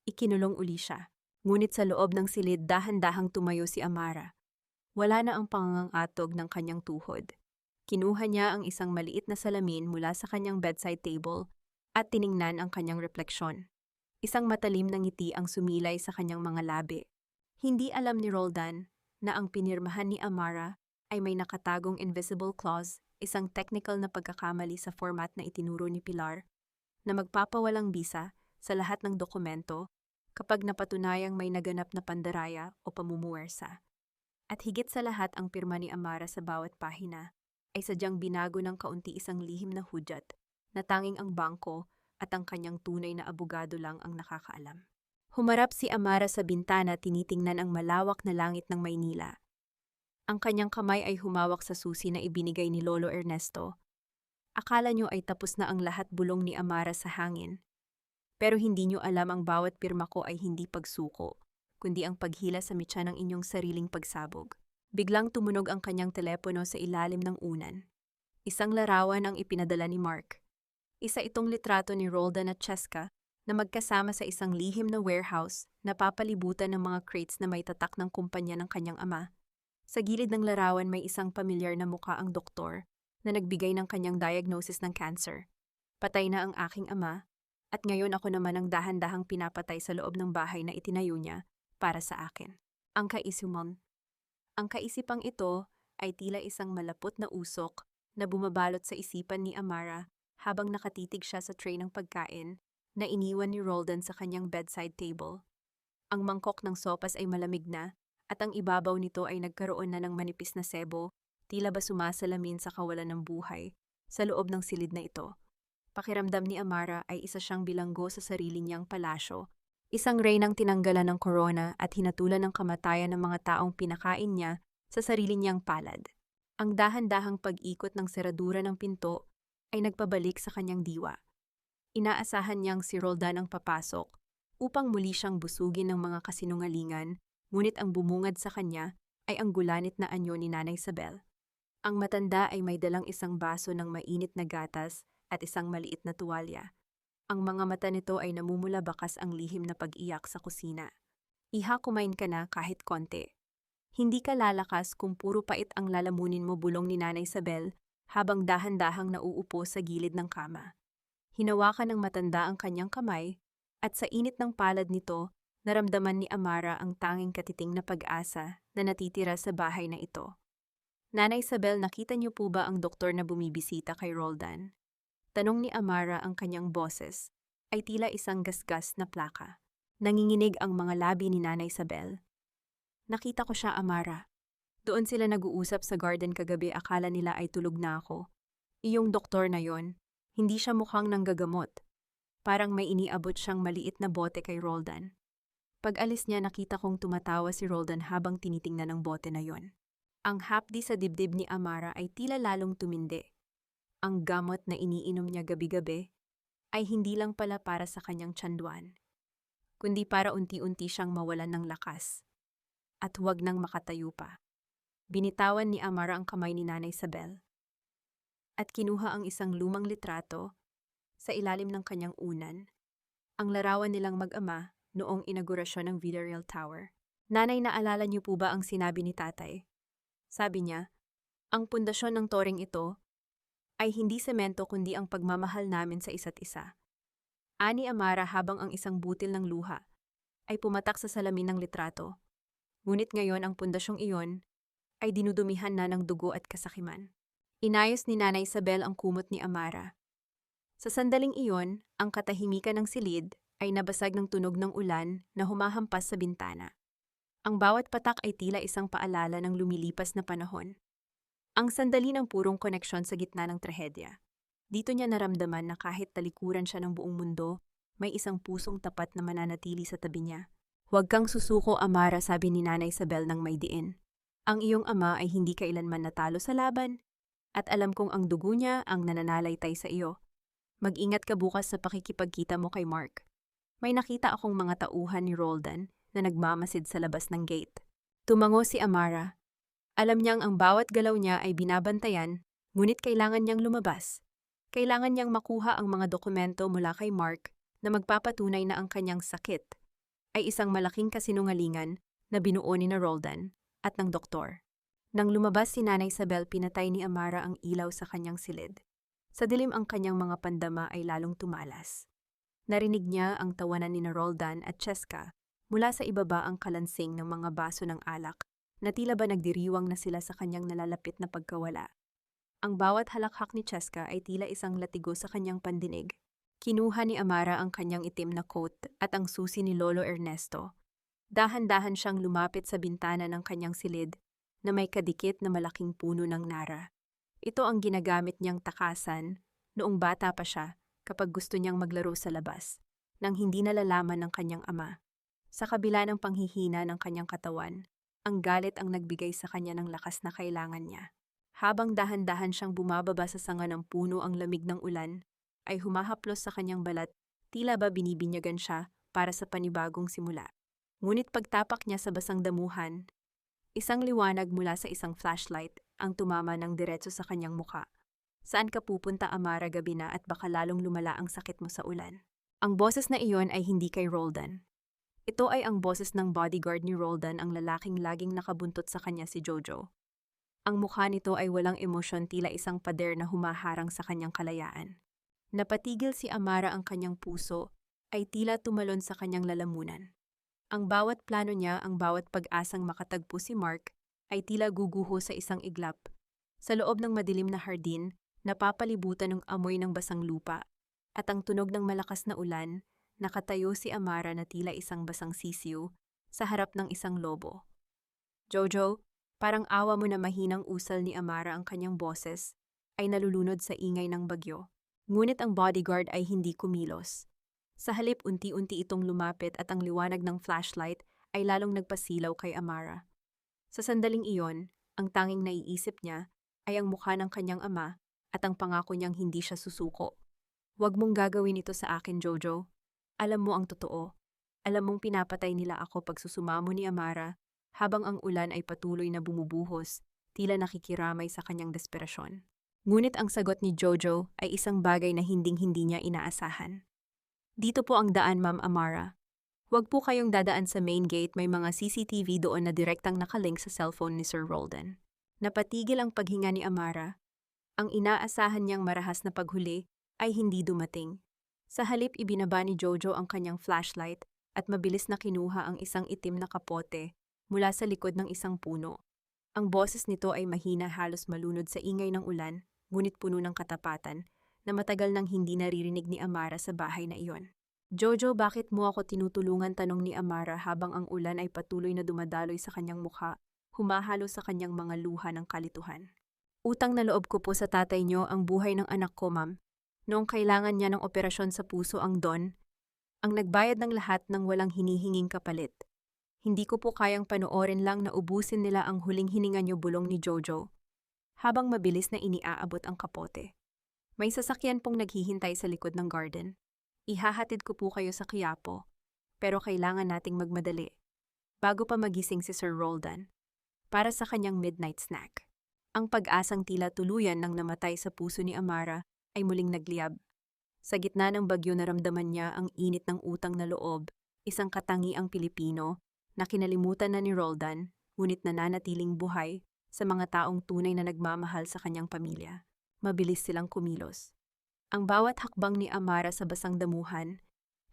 Ikinulong uli siya, ngunit sa loob ng silid dahan-dahang tumayo si Amara. Wala na ang pangangatog ng kanyang tuhod. Kinuha niya ang isang maliit na salamin mula sa kanyang bedside table at tiningnan ang kanyang refleksyon. Isang matalim na ngiti ang sumilay sa kanyang mga labi. Hindi alam ni Roldan na ang pinirmahan ni Amara ay may nakatagong invisible clause, isang technical na pagkakamali sa format na itinuro ni Pilar, na magpapawalang bisa sa lahat ng dokumento kapag napatunayang may naganap na pandaraya o pamumuwersa. At higit sa lahat, ang pirma ni Amara sa bawat pahina ay sadyang binago ng kaunti isang lihim na hudyat na tanging ang bangko at ang kanyang tunay na abogado lang ang nakakaalam. Humarap si Amara sa bintana, tinitingnan ang malawak na langit ng Maynila. Ang kanyang kamay ay humawak sa susi na ibinigay ni Lolo Ernesto. Akala nyo ay tapos na ang lahat, bulong ni Amara sa hangin. Pero hindi nyo alam, ang bawat pirma ko ay hindi pagsuko, kundi ang paghila sa mitya ng inyong sariling pagsabog. Biglang tumunog ang kanyang telepono sa ilalim ng unan. Isang larawan ang ipinadala ni Mark. Isa itong litrato ni Roldan at Cheska na magkasama sa isang lihim na warehouse na papalibutan ng mga crates na may tatak ng kumpanya ng kanyang ama. Sa gilid ng larawan may isang pamilyar na mukha, ang doktor na nagbigay ng kanyang diagnosis ng cancer. Patay na ang aking ama, at ngayon ako naman ang dahan-dahang pinapatay sa loob ng bahay na itinayo niya para sa akin. Ang kaisipang ito ay tila isang malapot na usok na bumabalot sa isipan ni Amara habang nakatitig siya sa tray ng pagkain na iniwan ni Roldan sa kanyang bedside table. Ang mangkok ng sopas ay malamig na at ang ibabaw nito ay nagkaroon na ng manipis na sebo, tila ba sumasalamin sa kawalan ng buhay sa loob ng silid na ito. Pakiramdam ni Amara ay isa siyang bilanggo sa sarili niyang palasyo, isang reynang tinanggalan ng korona at hinatulan ng kamatayan ng mga taong pinakain niya sa sarili niyang palad. Ang dahan-dahang pag-ikot ng seradura ng pinto ay nagpabalik sa kanyang diwa. Inaasahan niyang si Roldan ang papasok upang muli siyang busugin ng mga kasinungalingan, ngunit ang bumungad sa kanya ay ang gulanit na anyo ni Nanay Isabel. Ang matanda ay may dalang isang baso ng mainit na gatas at isang maliit na tuwalya. Ang mga mata nito ay namumula bakas ang lihim na pag-iyak sa kusina. Iha, kumain ka na kahit konti. Hindi ka lalakas kung puro pait ang lalamunin mo, bulong ni Nanay Isabel habang dahan-dahang nauupo sa gilid ng kama. Hinawakan ng matanda ang kanyang kamay at sa init ng palad nito, naramdaman ni Amara ang tanging katiting na pag-asa na natitira sa bahay na ito. Nanay Isabel, nakita niyo po ba ang doktor na bumibisita kay Roldan? Tanong ni Amara, ang kanyang boses ay tila isang gasgas na plaka. Nanginginig ang mga labi ni Nanay Isabel. Nakita ko siya, Amara. Doon sila nag-uusap sa garden kagabi, akala nila ay tulog na ako. Iyong doktor na yon, hindi siya mukhang nanggagamot. Parang may iniabot siyang maliit na bote kay Roldan. Pag alis niya, nakita kong tumatawa si Roldan habang tinitingnan ang bote na yon. Ang hapdi sa dibdib ni Amara ay tila lalong tumindi. Ang gamot na iniinom niya gabi-gabi ay hindi lang pala para sa kanyang tiyanduan, kundi para unti-unti siyang mawalan ng lakas at huwag nang makatayo pa. Binitawan ni Amara ang kamay ni Nanay Isabel at kinuha ang isang lumang litrato sa ilalim ng kanyang unan, ang larawan nilang mag-ama noong inaugurasyon ng Villarreal Tower. Nanay, naalala niyo po ba ang sinabi ni tatay? Sabi niya, ang pundasyon ng toreng ito ay hindi semento kundi ang pagmamahal namin sa isa't isa. Ani Amara habang ang isang butil ng luha ay pumatak sa salamin ng litrato. Ngunit ngayon ang pundasyong iyon ay dinudumihan na ng dugo at kasakiman. Inayos ni Nanay Isabel ang kumot ni Amara. Sa sandaling iyon, ang katahimikan ng silid ay nabasag ng tunog ng ulan na humahampas sa bintana. Ang bawat patak ay tila isang paalala ng lumilipas na panahon. Ang sandali ng purong koneksyon sa gitna ng trahedya. Dito niya naramdaman na kahit talikuran siya ng buong mundo, may isang pusong tapat na mananatili sa tabi niya. Huwag kang susuko, Amara, sabi ni Nanay Isabel ng may diin. Ang iyong ama ay hindi kailanman natalo sa laban, at alam kong ang dugo niya ang nananalaytay sa iyo. Mag-ingat ka bukas sa pakikipagkita mo kay Mark. May nakita akong mga tauhan ni Roldan na nagmamasid sa labas ng gate. Tumango si Amara. Alam niyang ang bawat galaw niya ay binabantayan, ngunit kailangan niyang lumabas. Kailangan niyang makuha ang mga dokumento mula kay Mark na magpapatunay na ang kanyang sakit ay isang malaking kasinungalingan na binuo ni na Roldan at ng doktor. Nang lumabas si Nanay Isabel, pinatay ni Amara ang ilaw sa kanyang silid. Sa dilim ang kanyang mga pandama ay lalong tumalas. Narinig niya ang tawanan ni na Roldan at Cheska mula sa ibaba ang kalansing ng mga baso ng alak na tila ba nagdiriwang na sila sa kanyang nalalapit na pagkawala. Ang bawat halakhak ni Cheska ay tila isang latigo sa kanyang pandinig. Kinuha ni Amara ang kanyang itim na coat at ang susi ni Lolo Ernesto. Dahan-dahan siyang lumapit sa bintana ng kanyang silid na may kadikit na malaking puno ng nara. Ito ang ginagamit niyang takasan noong bata pa siya kapag gusto niyang maglaro sa labas, nang hindi nalalaman ng kanyang ama. Sa kabila ng panghihina ng kanyang katawan, ang galit ang nagbigay sa kanya ng lakas na kailangan niya. Habang dahan-dahan siyang bumababa sa sanga ng puno, ang lamig ng ulan ay humahaplos sa kanyang balat, tila ba binibinyagan siya para sa panibagong simula. Ngunit pagtapak niya sa basang damuhan, isang liwanag mula sa isang flashlight ang tumama ng diretso sa kanyang muka. Saan ka pupunta, Amara, gabi na at baka lalong lumala ang sakit mo sa ulan. Ang boses na iyon ay hindi kay Roldan. Ito ay ang boses ng bodyguard ni Roldan, ang lalaking laging nakabuntot sa kanya, si Jojo. Ang mukha nito ay walang emosyon, tila isang pader na humaharang sa kanyang kalayaan. Napatigil si Amara, ang kanyang puso ay tila tumalon sa kanyang lalamunan. Ang bawat plano niya, ang bawat pag-asang makatagpo si Mark ay tila guguho sa isang iglap. Sa loob ng madilim na hardin, napapalibutan ng amoy ng basang lupa at ang tunog ng malakas na ulan, nakatayo si Amara na tila isang basang sisiw sa harap ng isang lobo. Jojo, parang awa mo na, mahinang usal ni Amara, ang kanyang boses ay nalulunod sa ingay ng bagyo. Ngunit ang bodyguard ay hindi kumilos. Sa halip, unti-unti itong lumapit at ang liwanag ng flashlight ay lalong nagpasilaw kay Amara. Sa sandaling iyon, ang tanging naiisip niya ay ang mukha ng kanyang ama at ang pangako niyang hindi siya susuko. Huwag mong gagawin ito sa akin, Jojo. Alam mo ang totoo. Alam mong pinapatay nila ako, pag susumamo ni Amara habang ang ulan ay patuloy na bumubuhos, tila nakikiramay sa kanyang desperasyon. Ngunit ang sagot ni Jojo ay isang bagay na hinding-hindi niya inaasahan. Dito po ang daan, Ma'am Amara. Huwag po kayong dadaan sa main gate, may mga CCTV doon na direktang nakalink sa cellphone ni Sir Roldan. Napatigil ang paghinga ni Amara. Ang inaasahan niyang marahas na paghuli ay hindi dumating. Sa halip, ibinaba ni Jojo ang kanyang flashlight at mabilis na kinuha ang isang itim na kapote mula sa likod ng isang puno. Ang boses nito ay mahina, halos malunod sa ingay ng ulan, ngunit puno ng katapatan na matagal nang hindi naririnig ni Amara sa bahay na iyon. Jojo, bakit mo ako tinutulungan? Tanong ni Amara habang ang ulan ay patuloy na dumadaloy sa kanyang mukha, humahalo sa kanyang mga luha ng kalituhan. Utang na loob ko po sa tatay niyo ang buhay ng anak ko, ma'am. Noong kailangan niya ng operasyon sa puso ang Don, ang nagbayad ng lahat ng walang hinihinging kapalit. Hindi ko po kayang panoorin lang na ubusin nila ang huling hininga niyo, bulong ni Jojo, habang mabilis na iniaabot ang kapote. May sasakyan pong naghihintay sa likod ng garden. Ihahatid ko po kayo sa Quiapo, pero kailangan nating magmadali bago pa magising si Sir Roldan para sa kanyang midnight snack. Ang pag-asang tila tuluyan nang namatay sa puso ni Amara ay muling nagliyab. Sa gitna ng bagyo, naramdaman niya ang init ng utang na loob, isang katangiang Pilipino na kinalimutan na ni Roldan, ngunit nananatiling buhay sa mga taong tunay na nagmamahal sa kanyang pamilya. Mabilis silang kumilos. Ang bawat hakbang ni Amara sa basang damuhan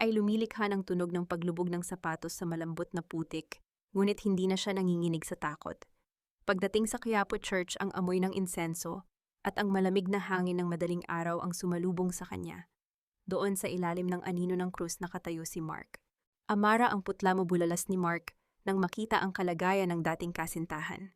ay lumilikha ng tunog ng paglubog ng sapatos sa malambot na putik, ngunit hindi na siya nanginginig sa takot. Pagdating sa Quiapo Church, ang amoy ng insenso at ang malamig na hangin ng madaling araw ang sumalubong sa kanya. Doon sa ilalim ng anino ng krus nakatayo si Mark. Amara, ang putla mo bulalas ni Mark nang makita ang kalagayan ng dating kasintahan.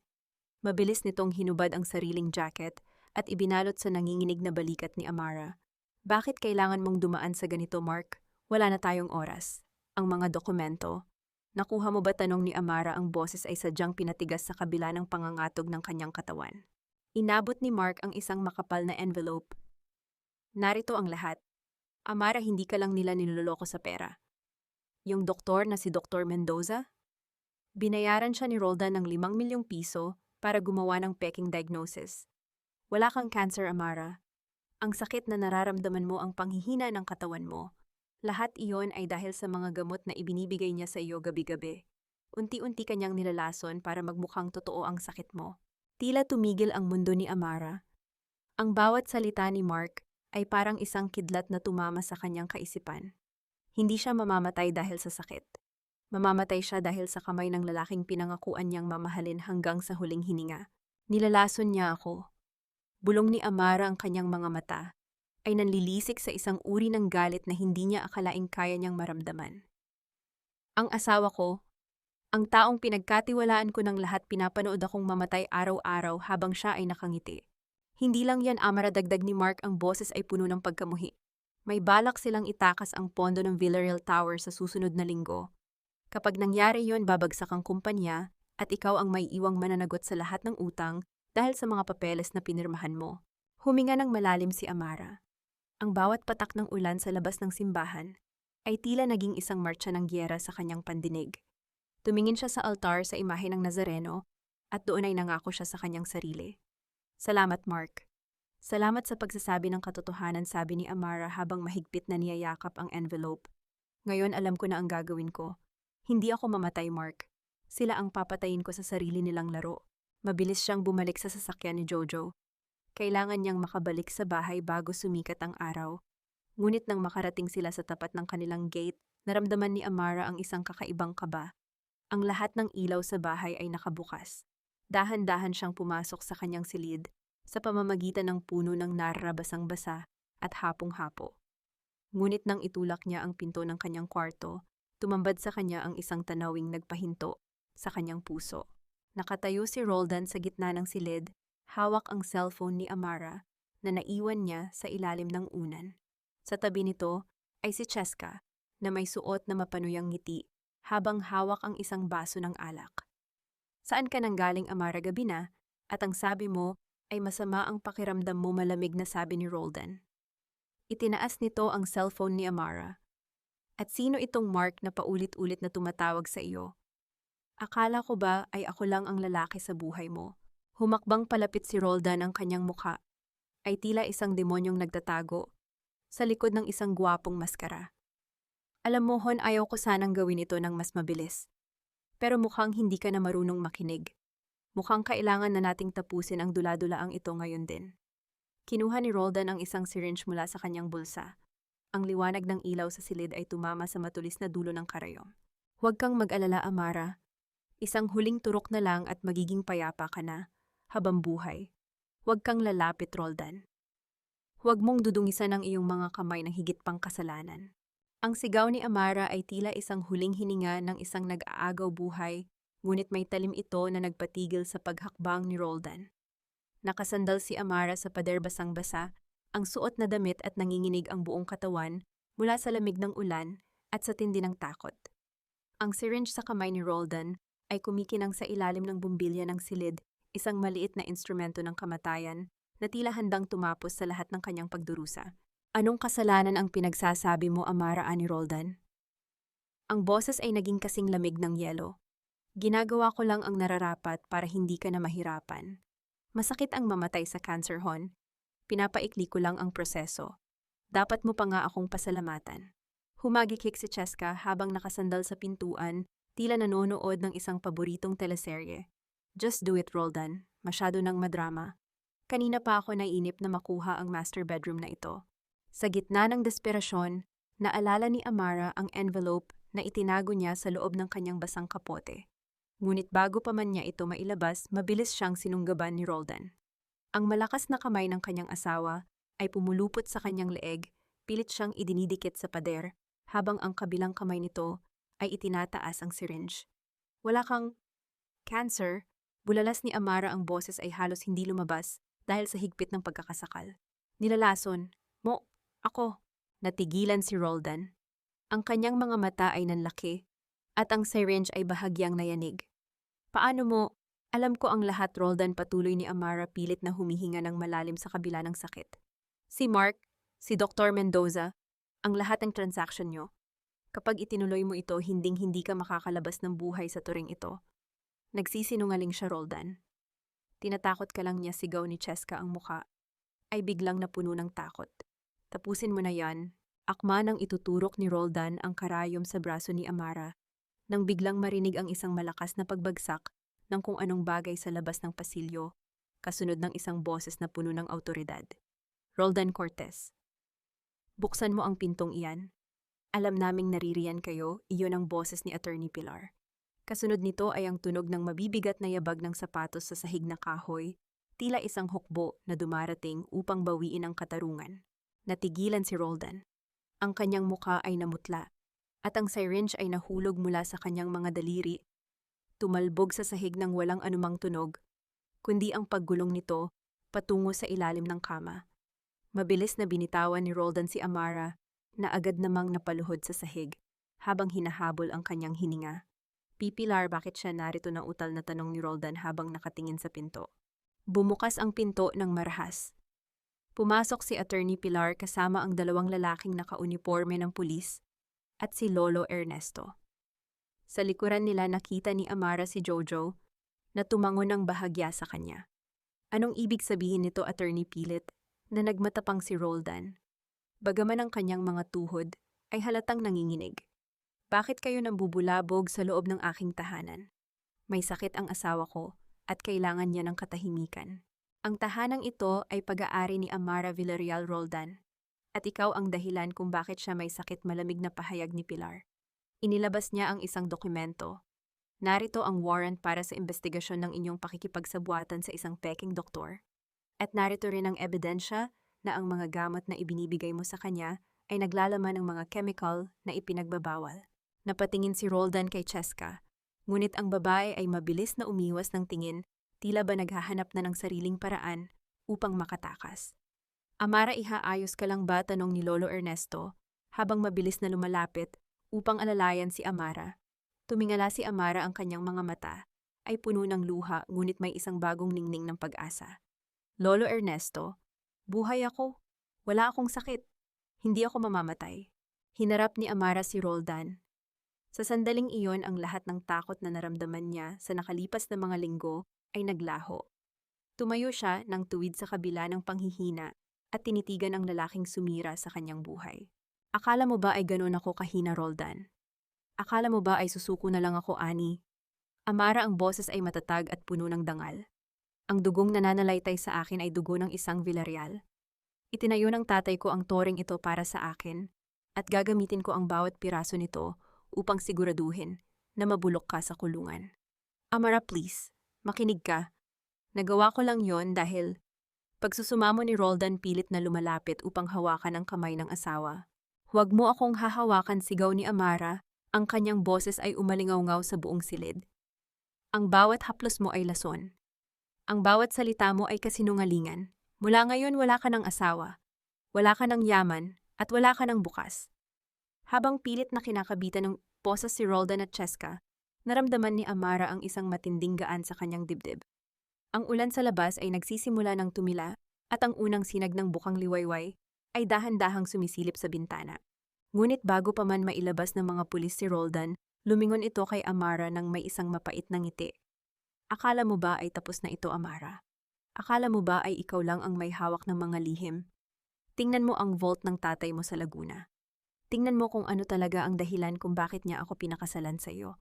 Mabilis nitong hinubad ang sariling jacket at ibinalot sa nanginginig na balikat ni Amara. Bakit kailangan mong dumaan sa ganito, Mark? Wala na tayong oras. Ang mga dokumento. Nakuha mo ba, tanong ni Amara, ang boses ay sadyang pinatigas sa kabila ng pangangatog ng kanyang katawan. Inabot ni Mark ang isang makapal na envelope. Narito ang lahat. Amara, hindi ka lang nila niloloko sa pera. Yung doktor na si Dr. Mendoza? Binayaran siya ni Roldan ng 5 milyong piso para gumawa ng peking diagnosis. Wala kang cancer, Amara. Ang sakit na nararamdaman mo ang panghihina ng katawan mo. Lahat iyon ay dahil sa mga gamot na ibinibigay niya sa iyo gabi-gabi. Unti-unti kanyang nilalason para magmukhang totoo ang sakit mo. Tila tumigil ang mundo ni Amara. Ang bawat salita ni Mark ay parang isang kidlat na tumama sa kanyang kaisipan. Hindi siya mamamatay dahil sa sakit. Mamamatay siya dahil sa kamay ng lalaking pinangakuan niyang mamahalin hanggang sa huling hininga. Nilalason niya ako. Bulong ni Amara, ang kanyang mga mata ay nanlilisik sa isang uri ng galit na hindi niya akalaing kaya niyang maramdaman. Ang asawa ko, ang taong pinagkatiwalaan ko ng lahat, pinapanood akong mamatay araw-araw habang siya ay nakangiti. Hindi lang yan, Amara, dagdag ni Mark, ang boses ay puno ng pagkamuhi. May balak silang itakas ang pondo ng Villarreal Tower sa susunod na linggo. Kapag nangyari yon, babagsak ang kumpanya at ikaw ang may iwang mananagot sa lahat ng utang dahil sa mga papeles na pinirmahan mo. Huminga ng malalim si Amara. Ang bawat patak ng ulan sa labas ng simbahan ay tila naging isang martsa ng giyera sa kanyang pandinig. Tumingin siya sa altar sa imahe ng Nazareno at doon ay nangako siya sa kanyang sarili. Salamat, Mark. Salamat sa pagsasabi ng katotohanan, sabi ni Amara habang mahigpit na niyayakap ang envelope. Ngayon alam ko na ang gagawin ko. Hindi ako mamatay, Mark. Sila ang papatayin ko sa sarili nilang laro. Mabilis siyang bumalik sa sasakyan ni Jojo. Kailangan niyang makabalik sa bahay bago sumikat ang araw. Ngunit nang makarating sila sa tapat ng kanilang gate, naramdaman ni Amara ang isang kakaibang kaba. Ang lahat ng ilaw sa bahay ay nakabukas. Dahan-dahan siyang pumasok sa kanyang silid sa pamamagitan ng puno ng narabasang-basa at hapong-hapo. Ngunit nang itulak niya ang pinto ng kanyang kwarto, tumambad sa kanya ang isang tanawing nagpahinto sa kanyang puso. Nakatayo si Roldan sa gitna ng silid, hawak ang cellphone ni Amara na naiwan niya sa ilalim ng unan. Sa tabi nito ay si Cheska na may suot na mapanuyang ngiti habang hawak ang isang baso ng alak. Saan ka nanggaling, Amara, gabi na? At ang sabi mo ay masama ang pakiramdam mo, malamig na sabi ni Roldan. Itinaas nito ang cellphone ni Amara. At sino itong Mark na paulit-ulit na tumatawag sa iyo? Akala ko ba ay ako lang ang lalaki sa buhay mo? Humakbang palapit si Roldan, ang kanyang mukha ay tila isang demonyong nagtatago sa likod ng isang gwapong maskara. Alam mo, Hon, ayaw ko sanang gawin ito ng mas mabilis. Pero mukhang hindi ka na marunong makinig. Mukhang kailangan na nating tapusin ang dula-dulaang ito ngayon din. Kinuha ni Roldan ang isang syringe mula sa kanyang bulsa. Ang liwanag ng ilaw sa silid ay tumama sa matulis na dulo ng karayom. Huwag kang mag-alala, Amara. Isang huling turok na lang at magiging payapa ka na, habang buhay. Huwag kang lalapit, Roldan. Huwag mong dudungisan ang iyong mga kamay ng higit pang kasalanan. Ang sigaw ni Amara ay tila isang huling hininga ng isang nag-aagaw buhay, ngunit may talim ito na nagpatigil sa paghakbang ni Roldan. Nakasandal si Amara sa pader basang-basa, ang suot na damit at nanginginig ang buong katawan mula sa lamig ng ulan at sa tindi ng takot. Ang syringe sa kamay ni Roldan ay kumikinang sa ilalim ng bumbilya ng silid, isang maliit na instrumento ng kamatayan na tila handang tumapos sa lahat ng kanyang pagdurusa. Anong kasalanan ang pinagsasabi mo, Amara, ani Roldan? Ang boses ay naging kasing lamig ng yelo. Ginagawa ko lang ang nararapat para hindi ka na mahirapan. Masakit ang mamatay sa cancer, Hon. Pinapaikli ko lang ang proseso. Dapat mo pa nga akong pasalamatan. Humagikik si Cheska habang nakasandal sa pintuan, tila nanonood ng isang paboritong teleserye. Just do it, Roldan. Masyado nang madrama. Kanina pa ako naiinip na makuha ang master bedroom na ito. Sa gitna ng desperasyon, naalala ni Amara ang envelope na itinago niya sa loob ng kanyang basang kapote. Ngunit bago pa man niya ito mailabas, mabilis siyang sinunggaban ni Roldan. Ang malakas na kamay ng kanyang asawa ay pumulupot sa kanyang leeg, pilit siyang idinidikit sa pader, habang ang kabilang kamay nito ay itinataas ang syringe. Wala kang cancer, bulalas ni Amara, ang boses ay halos hindi lumabas dahil sa higpit ng pagkakasakal. Nilalason, mo, ako. Natigilan si Roldan. Ang kanyang mga mata ay nanlaki at ang syringe ay bahagyang nayanig. Paano mo? Alam ko ang lahat, Roldan, patuloy ni Amara pilit na humihinga ng malalim sa kabila ng sakit. Si Mark, si Dr. Mendoza, ang lahat ng transaction nyo. Kapag itinuloy mo ito, hinding-hindi ka makakalabas ng buhay sa turing ito. Nagsisinungaling siya, Roldan. Tinatakot ka lang niya, sigaw ni Cheska ang muka. Ay biglang napuno ng takot. Tapusin mo na yan. Akma nang ituturok ni Roldan ang karayom sa braso ni Amara, nang biglang marinig ang isang malakas na pagbagsak ng kung anong bagay sa labas ng pasilyo, kasunod ng isang boses na puno ng awtoridad. Roldan Cortez. Buksan mo ang pintong iyan. Alam naming naririyan kayo, iyon ang boses ni Attorney Pilar. Kasunod nito ay ang tunog ng mabibigat na yabag ng sapatos sa sahig na kahoy, tila isang hukbo na dumarating upang bawiin ang katarungan. Natigilan si Roldan. Ang kanyang muka ay namutla, at ang syringe ay nahulog mula sa kanyang mga daliri. Tumalbog sa sahig ng walang anumang tunog, kundi ang paggulong nito patungo sa ilalim ng kama. Mabilis na binitawan ni Roldan si Amara, na agad namang napaluhod sa sahig, habang hinahabol ang kanyang hininga. Pilar, bakit siya narito na utal na tanong ni Roldan habang nakatingin sa pinto. Bumukas ang pinto ng marahas. Pumasok si Attorney Pilar kasama ang dalawang lalaking nakauniporme ng pulis at si Lolo Ernesto. Sa likuran nila nakita ni Amara si Jojo na tumango ng bahagya sa kanya. Anong ibig sabihin nito, Attorney Pilit, na nagmatapang si Roldan? Bagaman ang kanyang mga tuhod ay halatang nanginginig. Bakit kayo nambubulabog sa loob ng aking tahanan? May sakit ang asawa ko at kailangan niya ng katahimikan. Ang tahanang ito ay pag-aari ni Amara Villarreal, Roldan, at ikaw ang dahilan kung bakit siya may sakit, malamig na pahayag ni Pilar. Inilabas niya ang isang dokumento. Narito ang warrant para sa investigasyon ng inyong pakikipagsabuatan sa isang peking doktor. At narito rin ang ebidensya na ang mga gamot na ibinibigay mo sa kanya ay naglalaman ng mga chemical na ipinagbabawal. Napatingin si Roldan kay Cheska, ngunit ang babae ay mabilis na umiwas ng tingin, tila ba naghahanap na ng sariling paraan upang makatakas. Amara, ihaayos ka lang ba? Tanong ni Lolo Ernesto, habang mabilis na lumalapit upang alalayan si Amara. Tumingala si Amara, ang kanyang mga mata ay puno ng luha, ngunit may isang bagong ningning ng pag-asa. Lolo Ernesto, buhay ako. Wala akong sakit. Hindi ako mamamatay. Hinarap ni Amara si Roldan. Sa sandaling iyon, ang lahat ng takot na naramdaman niya sa nakalipas na mga linggo ay naglaho. Tumayo siya ng tuwid sa kabila ng panghihina at tinitigan ang lalaking sumira sa kanyang buhay. Akala mo ba ay ganun ako kahina, Roldan? Akala mo ba ay susuko na lang ako, Ani? Amara, ang boses ay matatag at puno ng dangal. Ang dugong nananalaytay sa akin ay dugo ng isang Villarreal. Itinayo ng tatay ko ang toring ito para sa akin at gagamitin ko ang bawat piraso nito upang siguraduhin na mabulok ka sa kulungan. Amara, please, makinig ka. Nagawa ko lang yon dahil pagsusumamo ni Roldan, pilit na lumalapit upang hawakan ang kamay ng asawa. Huwag mo akong hahawakan, sigaw ni Amara, ang kanyang boses ay umalingaw-ngaw sa buong silid. Ang bawat haplos mo ay lason. Ang bawat salita mo ay kasinungalingan. Mula ngayon wala ka ng asawa, wala ka ng yaman, at wala ka ng bukas. Habang pilit na kinakabitan ng boses si Roldan at Cheska, naramdaman ni Amara ang isang matinding gaan sa kanyang dibdib. Ang ulan sa labas ay nagsisimula ng tumila at ang unang sinag ng bukang liwayway ay dahan-dahang sumisilip sa bintana. Ngunit bago pa man mailabas ng mga pulis si Roldan, lumingon ito kay Amara nang may isang mapait na ngiti. Akala mo ba ay tapos na ito, Amara? Akala mo ba ay ikaw lang ang may hawak ng mga lihim? Tingnan mo ang vault ng tatay mo sa Laguna. Tingnan mo kung ano talaga ang dahilan kung bakit niya ako pinakasalan sa iyo.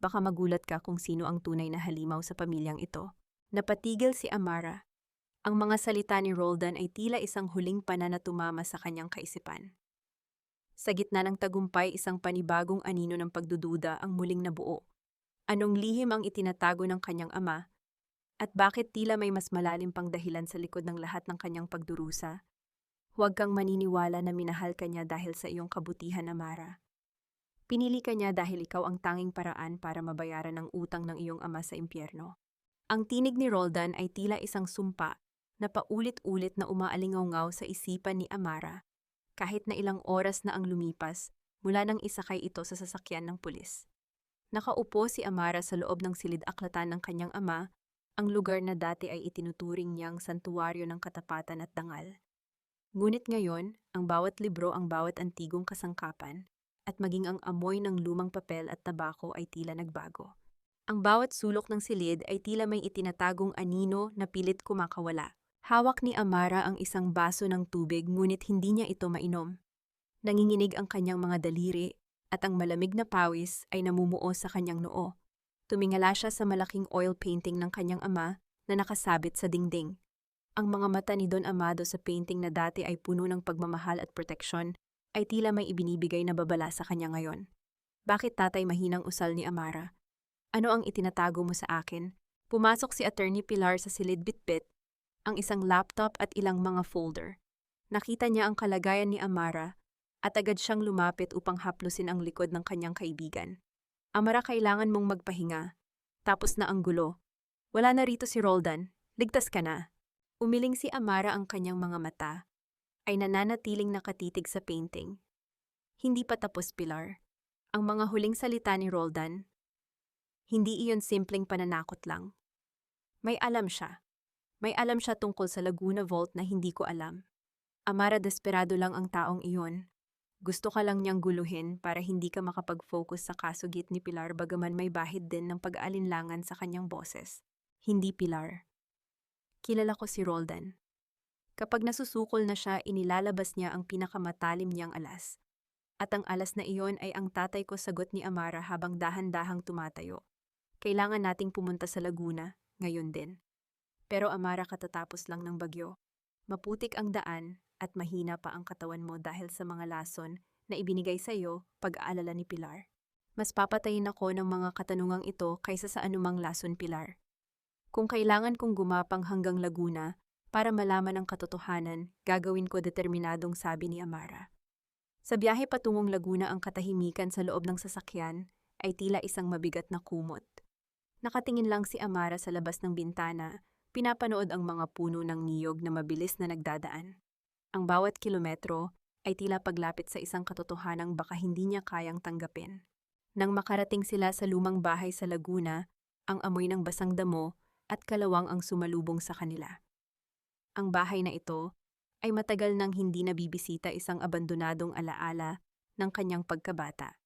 Baka magulat ka kung sino ang tunay na halimaw sa pamilyang ito. Napatigil si Amara. Ang mga salita ni Roldan ay tila isang huling pana na tumama sa kanyang kaisipan. Sa gitna ng tagumpay, isang panibagong anino ng pagdududa ang muling nabuo. Anong lihim ang itinatago ng kanyang ama? At bakit tila may mas malalim pang dahilan sa likod ng lahat ng kanyang pagdurusa? Huwag kang maniniwala na minahal ka niya dahil sa iyong kabutihan, Amara. Pinili ka niya dahil ikaw ang tanging paraan para mabayaran ang utang ng iyong ama sa impyerno. Ang tinig ni Roldan ay tila isang sumpa na paulit-ulit na umaalingaw sa isipan ni Amara, kahit na ilang oras na ang lumipas mula nang isakay ito sa sasakyan ng pulis. Nakaupo si Amara sa loob ng silid-aklatan ng kanyang ama, ang lugar na dati ay itinuturing niyang santuwaryo ng katapatan at dangal. Ngunit ngayon, ang bawat libro, ang bawat antigong kasangkapan, at maging ang amoy ng lumang papel at tabako ay tila nagbago. Ang bawat sulok ng silid ay tila may itinatagong anino na pilit kumakawala. Hawak ni Amara ang isang baso ng tubig ngunit hindi niya ito mainom. Nanginginig ang kanyang mga daliri at ang malamig na pawis ay namumuo sa kanyang noo. Tumingala siya sa malaking oil painting ng kanyang ama na nakasabit sa dingding. Ang mga mata ni Don Amado sa painting na dati ay puno ng pagmamahal at proteksyon ay tila may ibinibigay na babala sa kanya ngayon. Bakit tatay, mahinang usal ni Amara? Ano ang itinatago mo sa akin? Pumasok si Attorney Pilar sa silid bitbit, ang isang laptop at ilang mga folder. Nakita niya ang kalagayan ni Amara at agad siyang lumapit upang haplusin ang likod ng kanyang kaibigan. Amara, kailangan mong magpahinga. Tapos na ang gulo. Wala na rito si Roldan. Ligtas ka na. Umiling si Amara, ang kanyang mga mata ay nananatiling nakatitig sa painting. Hindi pa tapos, Pilar. Ang mga huling salita ni Roldan, hindi iyon simpleng pananakot lang. May alam siya. May alam siya tungkol sa Laguna Vault na hindi ko alam. Amara, desperado lang ang taong iyon. Gusto ka lang niyang guluhin para hindi ka makapag-focus sa kasugit ni Pilar, bagaman may bahid din ng pag-aalinlangan sa kanyang boses. Hindi, Pilar. Kilala ko si Roldan. Kapag nasusukol na siya, inilalabas niya ang pinakamatalim niyang alas. At ang alas na iyon ay ang tatay ko, sagot ni Amara habang dahan-dahang tumatayo. Kailangan nating pumunta sa Laguna, ngayon din. Pero Amara, katatapos lang ng bagyo. Maputik ang daan at mahina pa ang katawan mo dahil sa mga lason na ibinigay sa iyo, pag-aalala ni Pilar. Mas papatayin ako ng mga katanungang ito kaysa sa anumang lason, Pilar. Kung kailangan kong gumapang hanggang Laguna para malaman ang katotohanan, gagawin ko, determinadong sabi ni Amara. Sa biyahe patungong Laguna, ang katahimikan sa loob ng sasakyan ay tila isang mabigat na kumot. Nakatingin lang si Amara sa labas ng bintana, pinapanood ang mga puno ng niyog na mabilis na nagdadaan. Ang bawat kilometro ay tila paglapit sa isang katotohanang baka hindi niya kayang tanggapin. Nang makarating sila sa lumang bahay sa Laguna, ang amoy ng basang damo at kalawang ang sumalubong sa kanila. Ang bahay na ito ay matagal nang hindi nabibisita, isang abandonadong alaala ng kanyang pagkabata.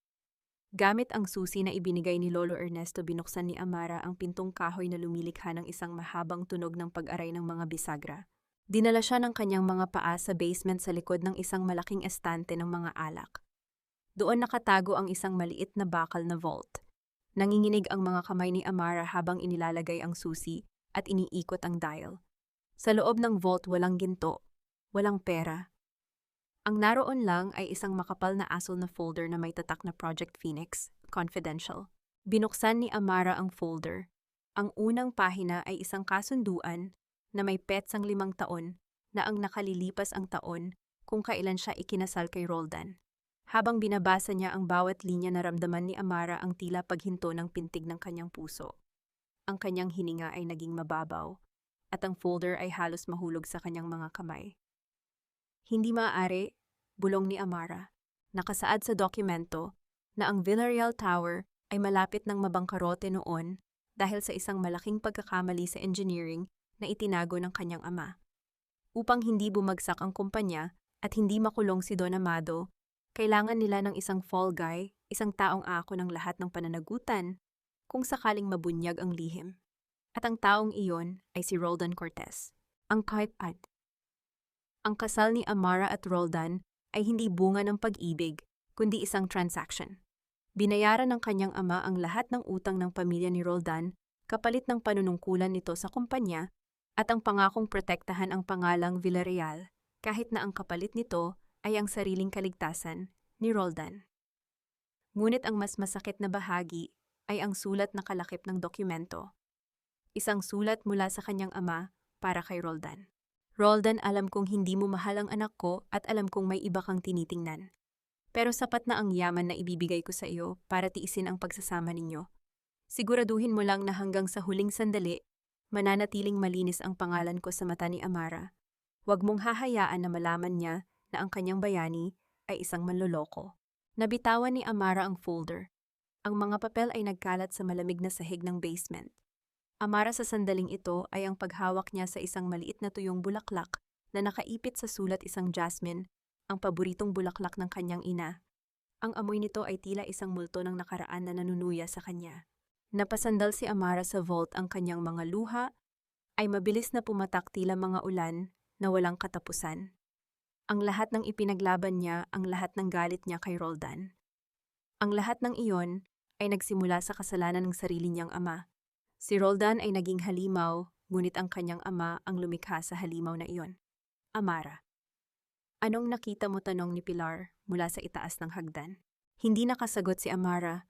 Gamit ang susi na ibinigay ni Lolo Ernesto, binuksan ni Amara ang pintong kahoy na lumilikha ng isang mahabang tunog ng pag-aray ng mga bisagra. Dinala siya ng kanyang mga paa sa basement sa likod ng isang malaking estante ng mga alak. Doon nakatago ang isang maliit na bakal na vault. Nanginginig ang mga kamay ni Amara habang inilalagay ang susi at iniikot ang dial. Sa loob ng vault, walang ginto, walang pera. Ang naroon lang ay isang makapal na asol na folder na may tatak na Project Phoenix, Confidential. Binuksan ni Amara ang folder. Ang unang pahina ay isang kasunduan na may petsang 5 taon na ang nakalilipas ang taon kung kailan siya ikinasal kay Roldan. Habang binabasa niya ang bawat linya, naramdaman ni Amara ang tila paghinto ng pintig ng kanyang puso. Ang kanyang hininga ay naging mababaw at ang folder ay halos mahulog sa kanyang mga kamay. Hindi maaari, bulong ni Amara. Nakasaad sa dokumento na ang Villarreal Tower ay malapit ng mabangkarote noon dahil sa isang malaking pagkakamali sa engineering na itinago ng kanyang ama. Upang hindi bumagsak ang kumpanya at hindi makulong si Don Amado, kailangan nila ng isang fall guy, isang taong ako ng lahat ng pananagutan, kung sakaling mabunyag ang lihim. At ang taong iyon ay si Roldan Cortez, ang kaipad. Ang kasal ni Amara at Roldan ay hindi bunga ng pag-ibig, kundi isang transaction. Binayaran ng kanyang ama ang lahat ng utang ng pamilya ni Roldan kapalit ng panunungkulan nito sa kumpanya at ang pangakong protektahan ang pangalang Villarreal, kahit na ang kapalit nito ay ang sariling kaligtasan ni Roldan. Ngunit ang mas masakit na bahagi ay ang sulat na kalakip ng dokumento. Isang sulat mula sa kanyang ama para kay Roldan. Roldan, alam kong hindi mo mahal ang anak ko at alam kong may iba kang tinitingnan. Pero sapat na ang yaman na ibibigay ko sa iyo para tiisin ang pagsasama ninyo. Siguraduhin mo lang na hanggang sa huling sandali, Mananatiling malinis ang pangalan ko sa mata ni Amara. Huwag mong hahayaan na malaman niya na ang kanyang bayani ay isang manloloko. Nabitawan ni Amara ang folder. Ang mga papel ay nagkalat sa malamig na sahig ng basement. Amara sa sandaling ito ay ang paghawak niya sa isang maliit na tuyong bulaklak na nakaipit sa sulat isang jasmine, ang paboritong bulaklak ng kanyang ina. Ang amoy nito ay tila isang multo ng nakaraan na nanunuya sa kanya. Napasandal si Amara sa vault, ang kanyang mga luha ay mabilis na pumatak tila mga ulan na walang katapusan. Ang lahat ng ipinaglaban niya, ang lahat ng galit niya kay Roldan. Ang lahat ng iyon ay nagsimula sa kasalanan ng sarili niyang ama. Si Roldan ay naging halimaw, ngunit ang kanyang ama ang lumikha sa halimaw na iyon. Amara. Anong nakita mo, tanong ni Pilar mula sa itaas ng hagdan? Hindi nakasagot si Amara.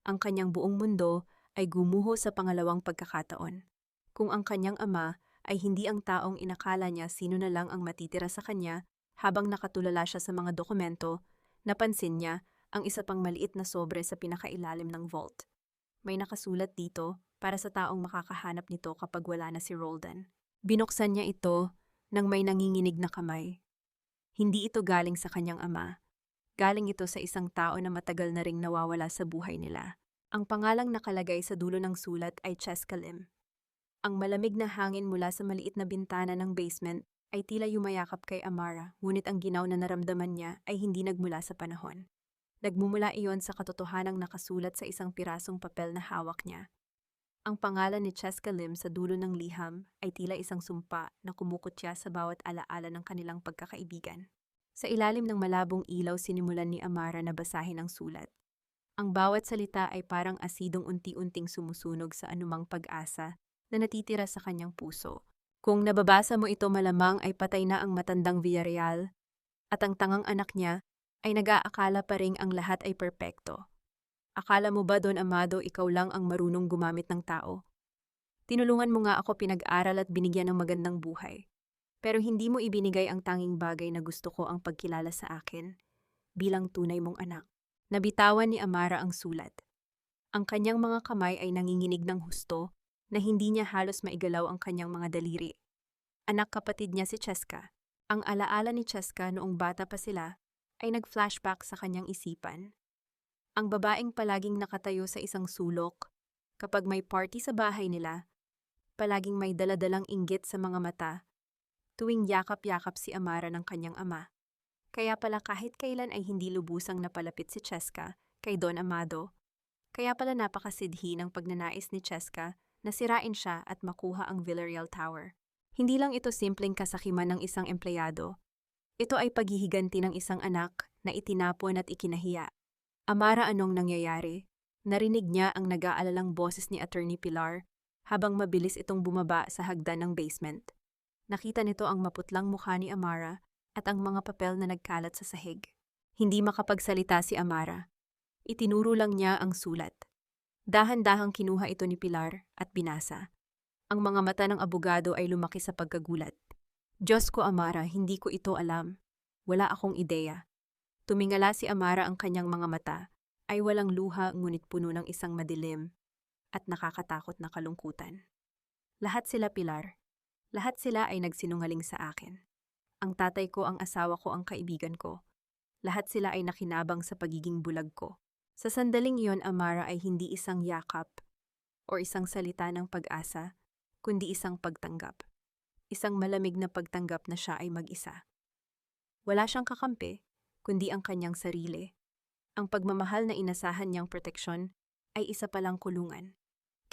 Ang kanyang buong mundo ay gumuho sa pangalawang pagkakataon. Kung ang kanyang ama ay hindi ang taong inakala niya, sino na lang ang matitira sa kanya habang nakatulala siya sa mga dokumento, napansin niya ang isa pang maliit na sobre sa pinakailalim ng vault. May nakasulat dito para sa taong makakahanap nito kapag wala na si Roldan. Binuksan niya ito nang may nanginginig na kamay. Hindi ito galing sa kanyang ama. Galing ito sa isang tao na matagal na ring nawawala sa buhay nila. Ang pangalang nakalagay sa dulo ng sulat ay Cheska Lim. Ang malamig na hangin mula sa maliit na bintana ng basement ay tila yumayakap kay Amara, ngunit ang ginaw na naramdaman niya ay hindi nagmula sa panahon. Nagmumula iyon sa katotohanang nakasulat sa isang pirasong papel na hawak niya. Ang pangalan ni Cheska Lim sa dulo ng liham ay tila isang sumpa na kumukutya sa bawat alaala ng kanilang pagkakaibigan. Sa ilalim ng malabong ilaw, sinimulan ni Amara na basahin ang sulat. Ang bawat salita ay parang asidong unti-unting sumusunog sa anumang pag-asa na natitira sa kanyang puso. Kung nababasa mo ito, malamang ay patay na ang matandang Villarreal at ang tangang anak niya ay nag-aakala pa ring ang lahat ay perpekto. Akala mo ba, Don Amado, ikaw lang ang marunong gumamit ng tao? Tinulungan mo nga ako, pinag-aral at binigyan ng magandang buhay. Pero hindi mo ibinigay ang tanging bagay na gusto ko, ang pagkilala sa akin bilang tunay mong anak. Nabitawan ni Amara ang sulat. Ang kanyang mga kamay ay nanginginig ng husto na hindi niya halos maigalaw ang kanyang mga daliri. Anak kapatid niya si Cheska. Ang alaala ni Cheska noong bata pa sila ay nag-flashback sa kanyang isipan. Ang babaeng palaging nakatayo sa isang sulok. Kapag may party sa bahay nila, palaging may daladalang inggit sa mga mata, tuwing yakap-yakap si Amara ng kanyang ama. Kaya pala kahit kailan ay hindi lubusang napalapit si Cheska kay Don Amado. Kaya pala napakasidhi ng pagnanais ni Cheska na sirain siya at makuha ang Villarreal Tower. Hindi lang ito simpleng kasakiman ng isang empleyado. Ito ay paghihiganti ng isang anak na itinapon at ikinahiya. Amara, anong nangyayari? Narinig niya ang nag-aalalang boses ni Attorney Pilar habang mabilis itong bumaba sa hagdan ng basement. Nakita nito ang maputlang mukha ni Amara at ang mga papel na nagkalat sa sahig. Hindi makapagsalita si Amara. Itinuro lang niya ang sulat. Dahan-dahang kinuha ito ni Pilar at binasa. Ang mga mata ng abogado ay lumaki sa pagkagulat. Diyos ko, Amara, hindi ko ito alam. Wala akong ideya. Tumingala si Amara, ang kanyang mga mata ay walang luha ngunit puno ng isang madilim at nakakatakot na kalungkutan. Lahat sila, Pilar. Lahat sila ay nagsinungaling sa akin. Ang tatay ko, ang asawa ko, ang kaibigan ko. Lahat sila ay nakinabang sa pagiging bulag ko. Sa sandaling iyon, Amara, ay hindi isang yakap o isang salita ng pag-asa, kundi isang pagtanggap. Isang malamig na pagtanggap na siya ay mag-isa. Wala siyang kakampi, kundi ang kanyang sarili. Ang pagmamahal na inasahan niyang proteksyon ay isa palang kulungan.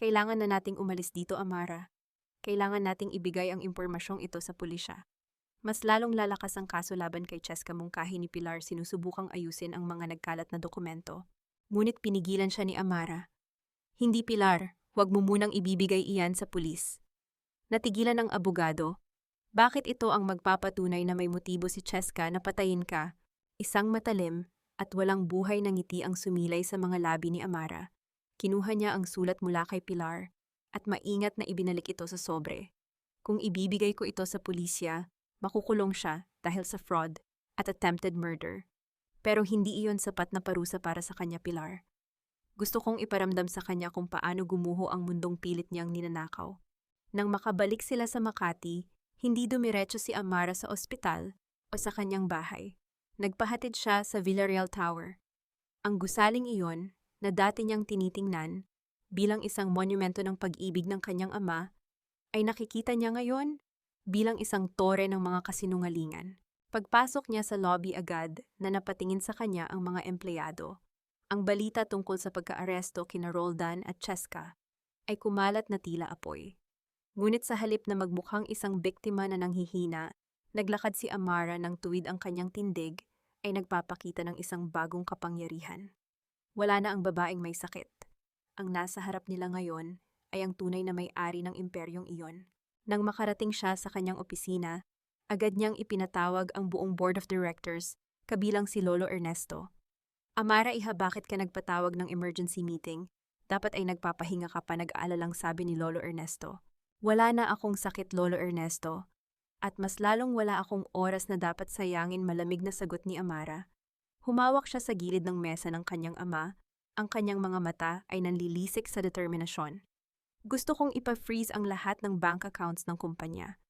Kailangan na nating umalis dito, Amara. Kailangan nating ibigay ang impormasyong ito sa pulisya. Mas lalong lalakas ang kaso laban kay Cheska. Mungkahi ni Pilar, sinusubukang ayusin ang mga nagkalat na dokumento. Ngunit pinigilan siya ni Amara. Hindi, Pilar, huwag mo munang ibibigay iyan sa pulis. Natigilan ng abogado. Bakit ito ang magpapatunay na may motibo si Cheska na patayin ka? Isang matalim at walang buhay na ngiti ang sumilay sa mga labi ni Amara. Kinuha niya ang sulat mula kay Pilar at maingat na ibinalik ito sa sobre. Kung ibibigay ko ito sa pulisya, makukulong siya dahil sa fraud at attempted murder. Pero hindi iyon sapat na parusa para sa kanya, Pilar. Gusto kong iparamdam sa kanya kung paano gumuho ang mundong pilit niyang ninanakaw. Nang makabalik sila sa Makati, hindi dumiretso si Amara sa ospital o sa kanyang bahay. Nagpahatid siya sa Villarreal Tower. Ang gusaling iyon, na dati niyang tinitingnan bilang isang monumento ng pag-ibig ng kanyang ama, ay nakikita niya ngayon bilang isang tore ng mga kasinungalingan. Pagpasok niya sa lobby agad na napatingin sa kanya ang mga empleyado. Ang balita tungkol sa pagka-aresto kina Roldan at Cheska ay kumalat na tila apoy. Ngunit sa halip na magmukhang isang biktima na nanghihina, naglakad si Amara ng tuwid ang kanyang tindig ay nagpapakita ng isang bagong kapangyarihan. Wala na ang babaeng may sakit. Ang nasa harap nila ngayon ay ang tunay na may-ari ng imperyong iyon. Nang makarating siya sa kanyang opisina, agad niyang ipinatawag ang buong board of directors, kabilang si Lolo Ernesto. Amara, bakit ka nagpatawag ng emergency meeting? Dapat ay nagpapahinga ka pa, nag-aalalang sabi ni Lolo Ernesto. Wala na akong sakit, Lolo Ernesto. At mas lalong wala akong oras na dapat sayangin, malamig na sagot ni Amara. Humawak siya sa gilid ng mesa ng kanyang ama, ang kanyang mga mata ay nanlilisik sa determinasyon. Gusto kong ipa-freeze ang lahat ng bank accounts ng kumpanya.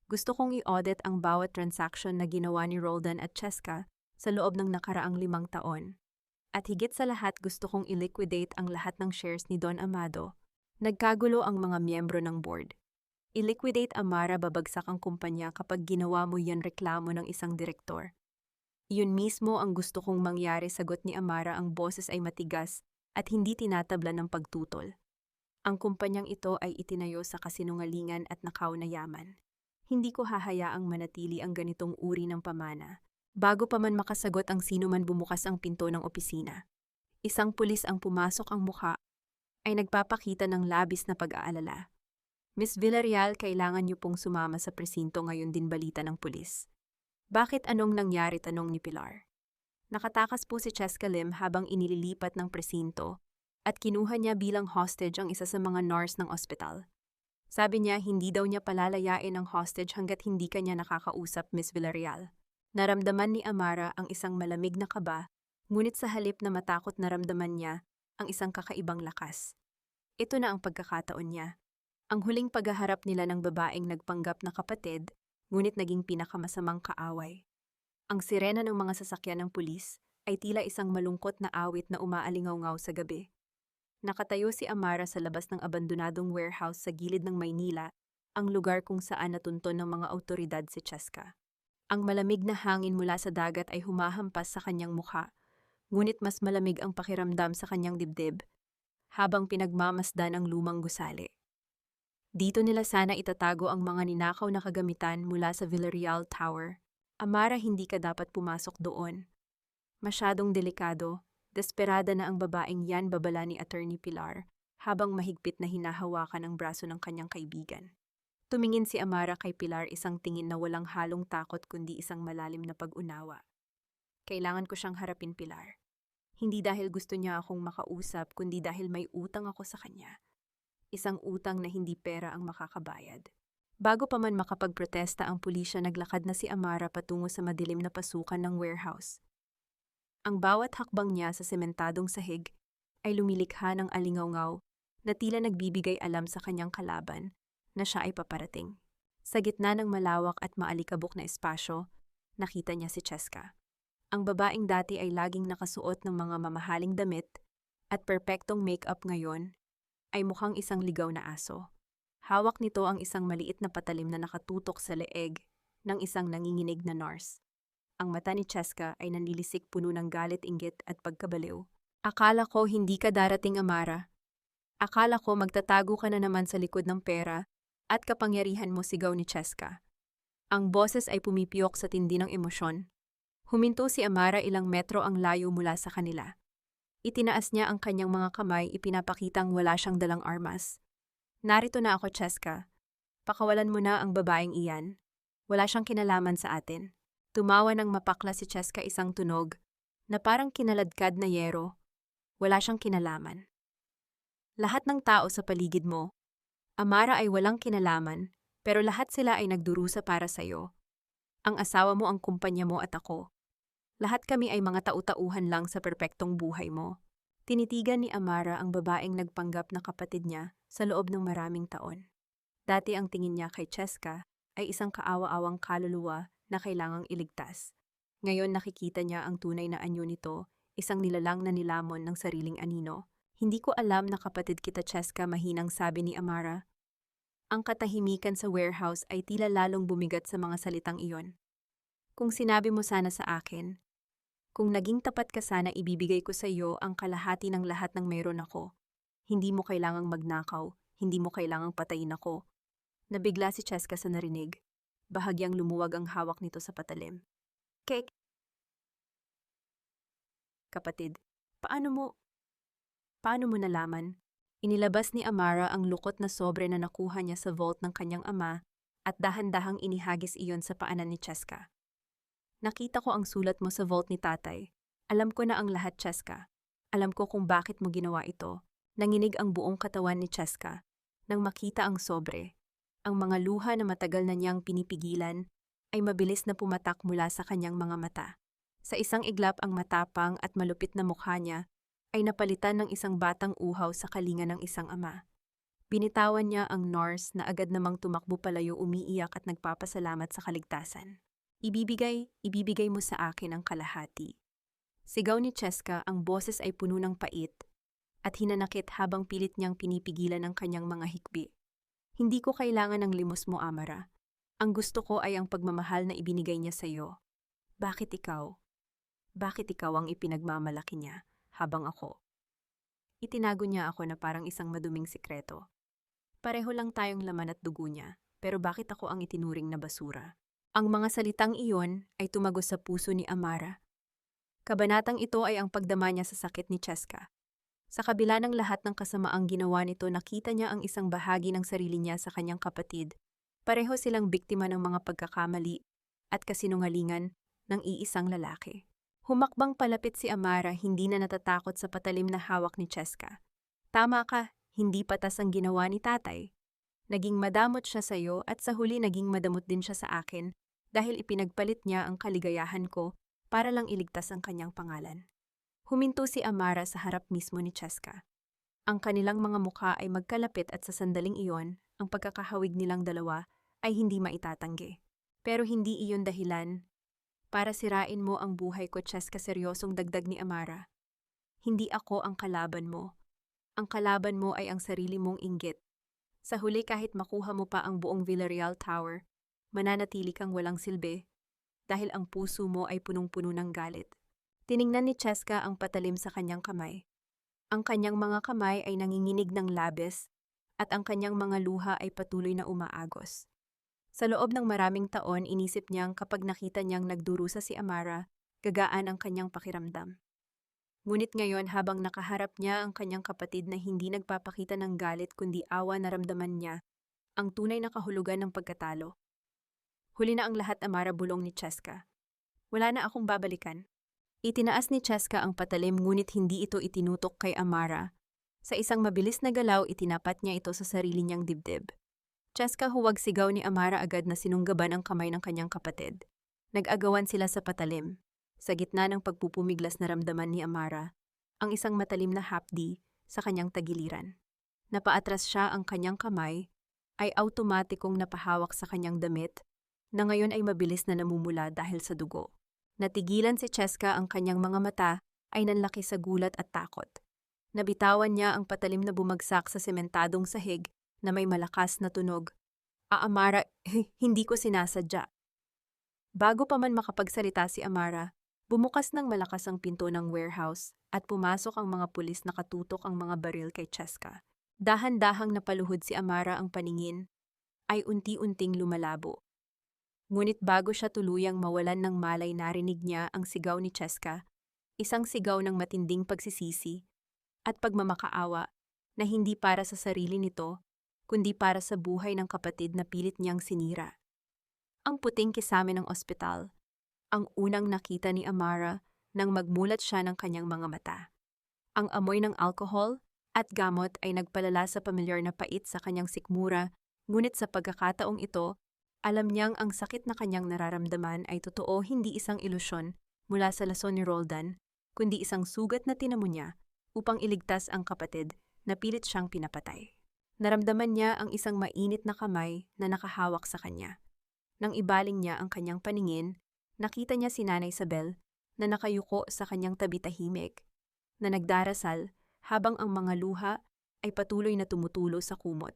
Gusto kong i-audit ang bawat transaction na ginawa ni Roldan at Cheska sa loob ng nakaraang 5 taon. At higit sa lahat, gusto kong i-liquidate ang lahat ng shares ni Don Amado. Nagkagulo ang mga miyembro ng board. I-liquidate, Amara, babagsak ang kumpanya kapag ginawa mo yan, reklamo ng isang direktor. Iyon mismo ang gusto kong mangyari, sagot ni Amara, ang boses ay matigas at hindi tinatabla ng pagtutol. Ang kumpanyang ito ay itinayo sa kasinungalingan at nakaw na yaman. Hindi ko hahayaang manatili ang ganitong uri ng pamana. Bago pa man makasagot ang sino man, bumukas ang pinto ng opisina. Isang pulis ang pumasok, ang mukha ay nagpapakita ng labis na pag-aalala. Miss Villarreal, kailangan niyo pong sumama sa presinto ngayon din, balita ng pulis. Bakit, anong nangyari, tanong ni Pilar. Nakatakas po si Cheska Lim habang inililipat ng presinto at kinuha niya bilang hostage ang isa sa mga nurse ng ospital. Sabi niya hindi daw niya palalayain ang hostage hanggat hindi kanya nakakausap, Miss Villarreal. Naramdaman ni Amara ang isang malamig na kaba, ngunit sa halip na matakot naramdaman niya ang isang kakaibang lakas. Ito na ang pagkakataon niya. Ang huling paghaharap nila ng babaeng nagpanggap na kapatid, ngunit naging pinakamasamang kaaway. Ang sirena ng mga sasakyan ng pulis ay tila isang malungkot na awit na umaalingaw-ngaw sa gabi. Nakatayo si Amara sa labas ng abandonadong warehouse sa gilid ng Maynila, ang lugar kung saan natunton ng mga awtoridad si Cheska. Ang malamig na hangin mula sa dagat ay humahampas sa kanyang mukha, ngunit mas malamig ang pakiramdam sa kanyang dibdib, habang pinagmamasdan ang lumang gusali. Dito nila sana itatago ang mga ninakaw na kagamitan mula sa Villarreal Tower. Amara, hindi ka dapat pumasok doon. Masyadong delikado, desperada na ang babaeng yan, babala ni Attorney Pilar, habang mahigpit na hinahawakan ang braso ng kanyang kaibigan. Tumingin si Amara kay Pilar, isang tingin na walang halong takot kundi isang malalim na pag-unawa. Kailangan ko siyang harapin, Pilar. Hindi dahil gusto niya akong makausap, kundi dahil may utang ako sa kanya. Isang utang na hindi pera ang makakabayad. Bago pa man makapagprotesta ang pulisya, naglakad na si Amara patungo sa madilim na pasukan ng warehouse. Ang bawat hakbang niya sa sementadong sahig ay lumilikha ng alingaw-ngaw na tila nagbibigay alam sa kanyang kalaban na siya ay paparating. Sa gitna ng malawak at maalikabok na espasyo, nakita niya si Cheska. Ang babaeng dati ay laging nakasuot ng mga mamahaling damit at perpektong make-up, ngayon ay mukhang isang ligaw na aso. Hawak nito ang isang maliit na patalim na nakatutok sa leeg ng isang nanginginig na nurse. Ang mata ni Cheska ay nanlilisik, puno ng galit, inggit at pagkabaliw. Akala ko hindi ka darating, Amara. Akala ko magtatago ka na naman sa likod ng pera at kapangyarihan mo, sigaw ni Cheska. Ang boses ay pumipiyok sa tindi ng emosyon. Huminto si Amara, ilang metro ang layo mula sa kanila. Itinaas niya ang kanyang mga kamay, ipinapakitang wala siyang dalang armas. Narito na ako, Cheska. Pakawalan mo na ang babaeng iyan. Wala siyang kinalaman sa atin. Tumawa ng mapakla si Cheska, isang tunog na parang kinaladkad na yero. Wala siyang kinalaman. Lahat ng tao sa paligid mo, Amara, ay walang kinalaman, pero lahat sila ay nagdurusa para sa'yo. Ang asawa mo, ang kumpanya mo at ako. Lahat kami ay mga tau-tauhan lang sa perpektong buhay mo. Tinitigan ni Amara ang babaeng nagpanggap na kapatid niya sa loob ng maraming taon. Dati ang tingin niya kay Cheska ay isang kaawa-awang kaluluwa na kailangang iligtas. Ngayon nakikita niya ang tunay na anyo nito, isang nilalang na nilamon ng sariling anino. Hindi ko alam na kapatid kita, Cheska, mahinang sabi ni Amara. Ang katahimikan sa warehouse ay tila lalong bumigat sa mga salitang iyon. Kung sinabi mo sana sa akin, kung naging tapat ka sana, ibibigay ko sa iyo ang kalahati ng lahat ng meron ako. Hindi mo kailangang magnakaw, hindi mo kailangang patayin ako. Nabigla si Cheska sa narinig. Bahagyang lumuwag ang hawak nito sa patalim. Kek, kapatid, paano mo nalaman? Inilabas ni Amara ang lukot na sobre na nakuha niya sa vault ng kanyang ama at dahan-dahang inihagis iyon sa paanan ni Cheska. Nakita ko ang sulat mo sa vault ni tatay. Alam ko na ang lahat, Cheska. Alam ko kung bakit mo ginawa ito. Nanginig ang buong katawan ni Cheska nang makita ang sobre. Ang mga luha na matagal na niyang pinipigilan ay mabilis na pumatak mula sa kanyang mga mata. Sa isang iglap, ang matapang at malupit na mukha niya ay napalitan ng isang batang uhaw sa kalinga ng isang ama. Binitawan niya ang nurse na agad namang tumakbo palayo, umiiyak at nagpapasalamat sa kaligtasan. Ibibigay mo sa akin ang kalahati. Sigaw ni Cheska, ang boses ay puno ng pait at hinanakit habang pilit niyang pinipigilan ang kanyang mga hikbi. Hindi ko kailangan ng limos mo, Amara. Ang gusto ko ay ang pagmamahal na ibinigay niya sa iyo. Bakit ikaw? Bakit ikaw ang ipinagmamalaki niya habang ako? Itinago niya ako na parang isang maduming sikreto. Pareho lang tayong laman at dugo niya, pero bakit ako ang itinuring na basura? Ang mga salitang iyon ay tumagos sa puso ni Amara. Kabanatang ito ay ang pagdama niya sa sakit ni Cheska. Sa kabila ng lahat ng kasamaang ginawa nito, nakita niya ang isang bahagi ng sarili niya sa kanyang kapatid. Pareho silang biktima ng mga pagkakamali at kasinungalingan ng iisang lalaki. Humakbang palapit si Amara, hindi na natatakot sa patalim na hawak ni Cheska. Tama ka, hindi patas ang ginawa ni tatay. Naging madamot siya sa iyo at sa huli naging madamot din siya sa akin dahil ipinagpalit niya ang kaligayahan ko para lang iligtas ang kanyang pangalan. Huminto si Amara sa harap mismo ni Cheska. Ang kanilang mga mukha ay magkalapit at sa sandaling iyon, ang pagkakahawig nilang dalawa ay hindi maitatanggi. Pero hindi iyon dahilan para sirain mo ang buhay ko, Cheska, seryosong dagdag ni Amara. Hindi ako ang kalaban mo. Ang kalaban mo ay ang sarili mong inggit. Sa huli, kahit makuha mo pa ang buong Villarreal Tower, mananatili kang walang silbi dahil ang puso mo ay punong-puno ng galit. Tiningnan ni Cheska ang patalim sa kanyang kamay. Ang kanyang mga kamay ay nanginginig ng labis at ang kanyang mga luha ay patuloy na umaagos. Sa loob ng maraming taon, inisip niyang kapag nakita niyang nagdurusa si Amara, gagaan ang kanyang pakiramdam. Ngunit ngayon, habang nakaharap niya ang kanyang kapatid na hindi nagpapakita ng galit kundi awa, naramdaman niya ang tunay na kahulugan ng pagkatalo. Huli na ang lahat, Amara, bulong ni Cheska. Wala na akong babalikan. Itinaas ni Cheska ang patalim, ngunit hindi ito itinutok kay Amara. Sa isang mabilis na galaw, itinapat niya ito sa sarili niyang dibdib. Cheska, huwag, sigaw ni Amara, agad na sinunggaban ang kamay ng kanyang kapatid. Nag-agawan sila sa patalim. Sa gitna ng pagpupumiglas, naramdaman ni Amara ang isang matalim na hapdi sa kanyang tagiliran. Napaatras siya, ang kanyang kamay ay automatikong napahawak sa kanyang damit na ngayon ay mabilis na namumula dahil sa dugo. Natigilan si Cheska, ang kanyang mga mata ay nanlaki sa gulat at takot. Nabitawan niya ang patalim na bumagsak sa sementadong sahig na may malakas na tunog. Amara, hindi ko sinasadya. Bago pa man makapagsalita si Amara, bumukas ng malakas ang pinto ng warehouse at pumasok ang mga pulis, nakatutok ang mga baril kay Cheska. Dahan-dahang napaluhod si Amara, ang paningin ay unti-unting lumalabo. Ngunit bago siya tuluyang mawalan ng malay, narinig niya ang sigaw ni Cheska, isang sigaw ng matinding pagsisisi at pagmamakaawa na hindi para sa sarili nito, kundi para sa buhay ng kapatid na pilit niyang sinira. Ang puting kisame ng ospital, ang unang nakita ni Amara nang magmulat siya ng kanyang mga mata. Ang amoy ng alcohol at gamot ay nagpalala sa pamilyar na pait sa kanyang sikmura, ngunit sa pagkakataong ito, alam niyang ang sakit na kanyang nararamdaman ay totoo, hindi isang ilusyon mula sa lason ni Roldan, kundi isang sugat na tinamo niya upang iligtas ang kapatid na pilit siyang pinapatay. Naramdaman niya ang isang mainit na kamay na nakahawak sa kanya. Nang ibaling niya ang kanyang paningin, nakita niya si Nanay Isabel na nakayuko sa kanyang tabi tahimik, na nagdarasal habang ang mga luha ay patuloy na tumutulo sa kumot.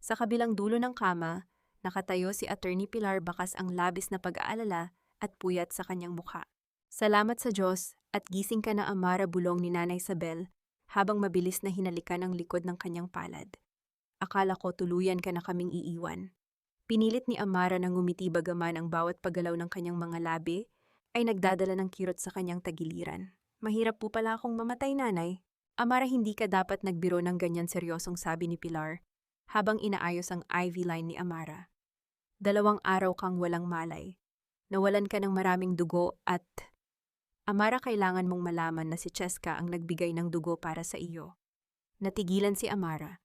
Sa kabilang dulo ng kama, nakatayo si Attorney Pilar bakas ang labis na pag-aalala at puyat sa kanyang mukha. Salamat sa Diyos at gising ka na, Amara, bulong ni Nanay Isabel habang mabilis na hinalikan ang likod ng kanyang palad. Akala ko tuluyan ka na kaming iiwan. Pinilit ni Amara na ngumiti bagaman ang bawat paggalaw ng kanyang mga labi ay nagdadala ng kirot sa kanyang tagiliran. Mahirap po pala akong mamatay, Nanay. Amara, hindi ka dapat nagbiro ng ganyan seryosong, sabi ni Pilar habang inaayos ang IV line ni Amara. 2 araw kang walang malay. Nawalan ka ng maraming dugo at... Amara, kailangan mong malaman na si Cheska ang nagbigay ng dugo para sa iyo. Natigilan si Amara.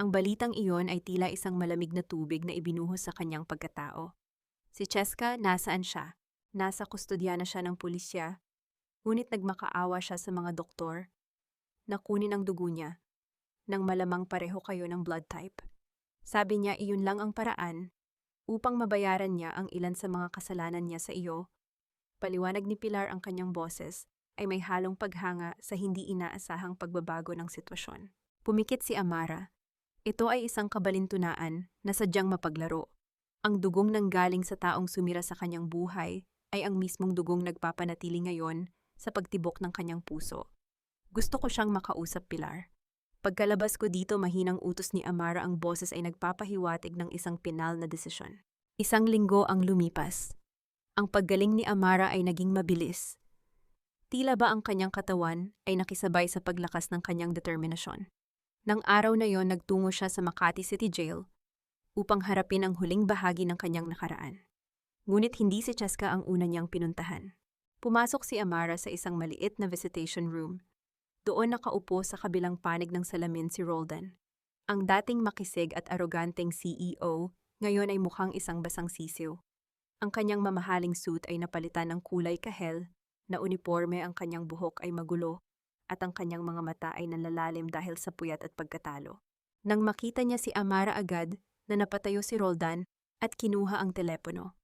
Ang balitang iyon ay tila isang malamig na tubig na ibinuhos sa kanyang pagkatao. Si Cheska, nasaan siya? Nasa kustodya na siya ng pulisya. Ngunit nagmakaawa siya sa mga doktor na kunin ang dugo niya nang malamang pareho kayo ng blood type. Sabi niya iyon lang ang paraan upang mabayaran niya ang ilan sa mga kasalanan niya sa iyo. Paliwanag ni Pilar, ang kanyang boses ay may halong paghanga sa hindi inaasahang pagbabago ng sitwasyon. Pumikit si Amara. Ito ay isang kabalintunaan na sadyang mapaglaro. Ang dugong nanggaling sa taong sumira sa kanyang buhay ay ang mismong dugong nagpapanatili ngayon sa pagtibok ng kanyang puso. Gusto ko siyang makausap, Pilar. Pagkalabas ko dito, mahinang utos ni Amara, ang boses ay nagpapahiwatig ng isang pinal na desisyon. 1 linggo ang lumipas. Ang paggaling ni Amara ay naging mabilis. Tila ba ang kanyang katawan ay nakisabay sa paglakas ng kanyang determinasyon. Nang araw na yon, nagtungo siya sa Makati City Jail upang harapin ang huling bahagi ng kanyang nakaraan. Ngunit hindi si Cheska ang una niyang pinuntahan. Pumasok si Amara sa isang maliit na visitation room. Doon nakaupo sa kabilang panig ng salamin si Roldan. Ang dating makisig at aroganteng CEO, ngayon ay mukhang isang basang sisiw. Ang kanyang mamahaling suit ay napalitan ng kulay kahel, na uniforme, ang kanyang buhok ay magulo, at ang kanyang mga mata ay nalalalim dahil sa puyat at pagkatalo. Nang makita niya si Amara, agad na napatayo si Roldan at kinuha ang telepono.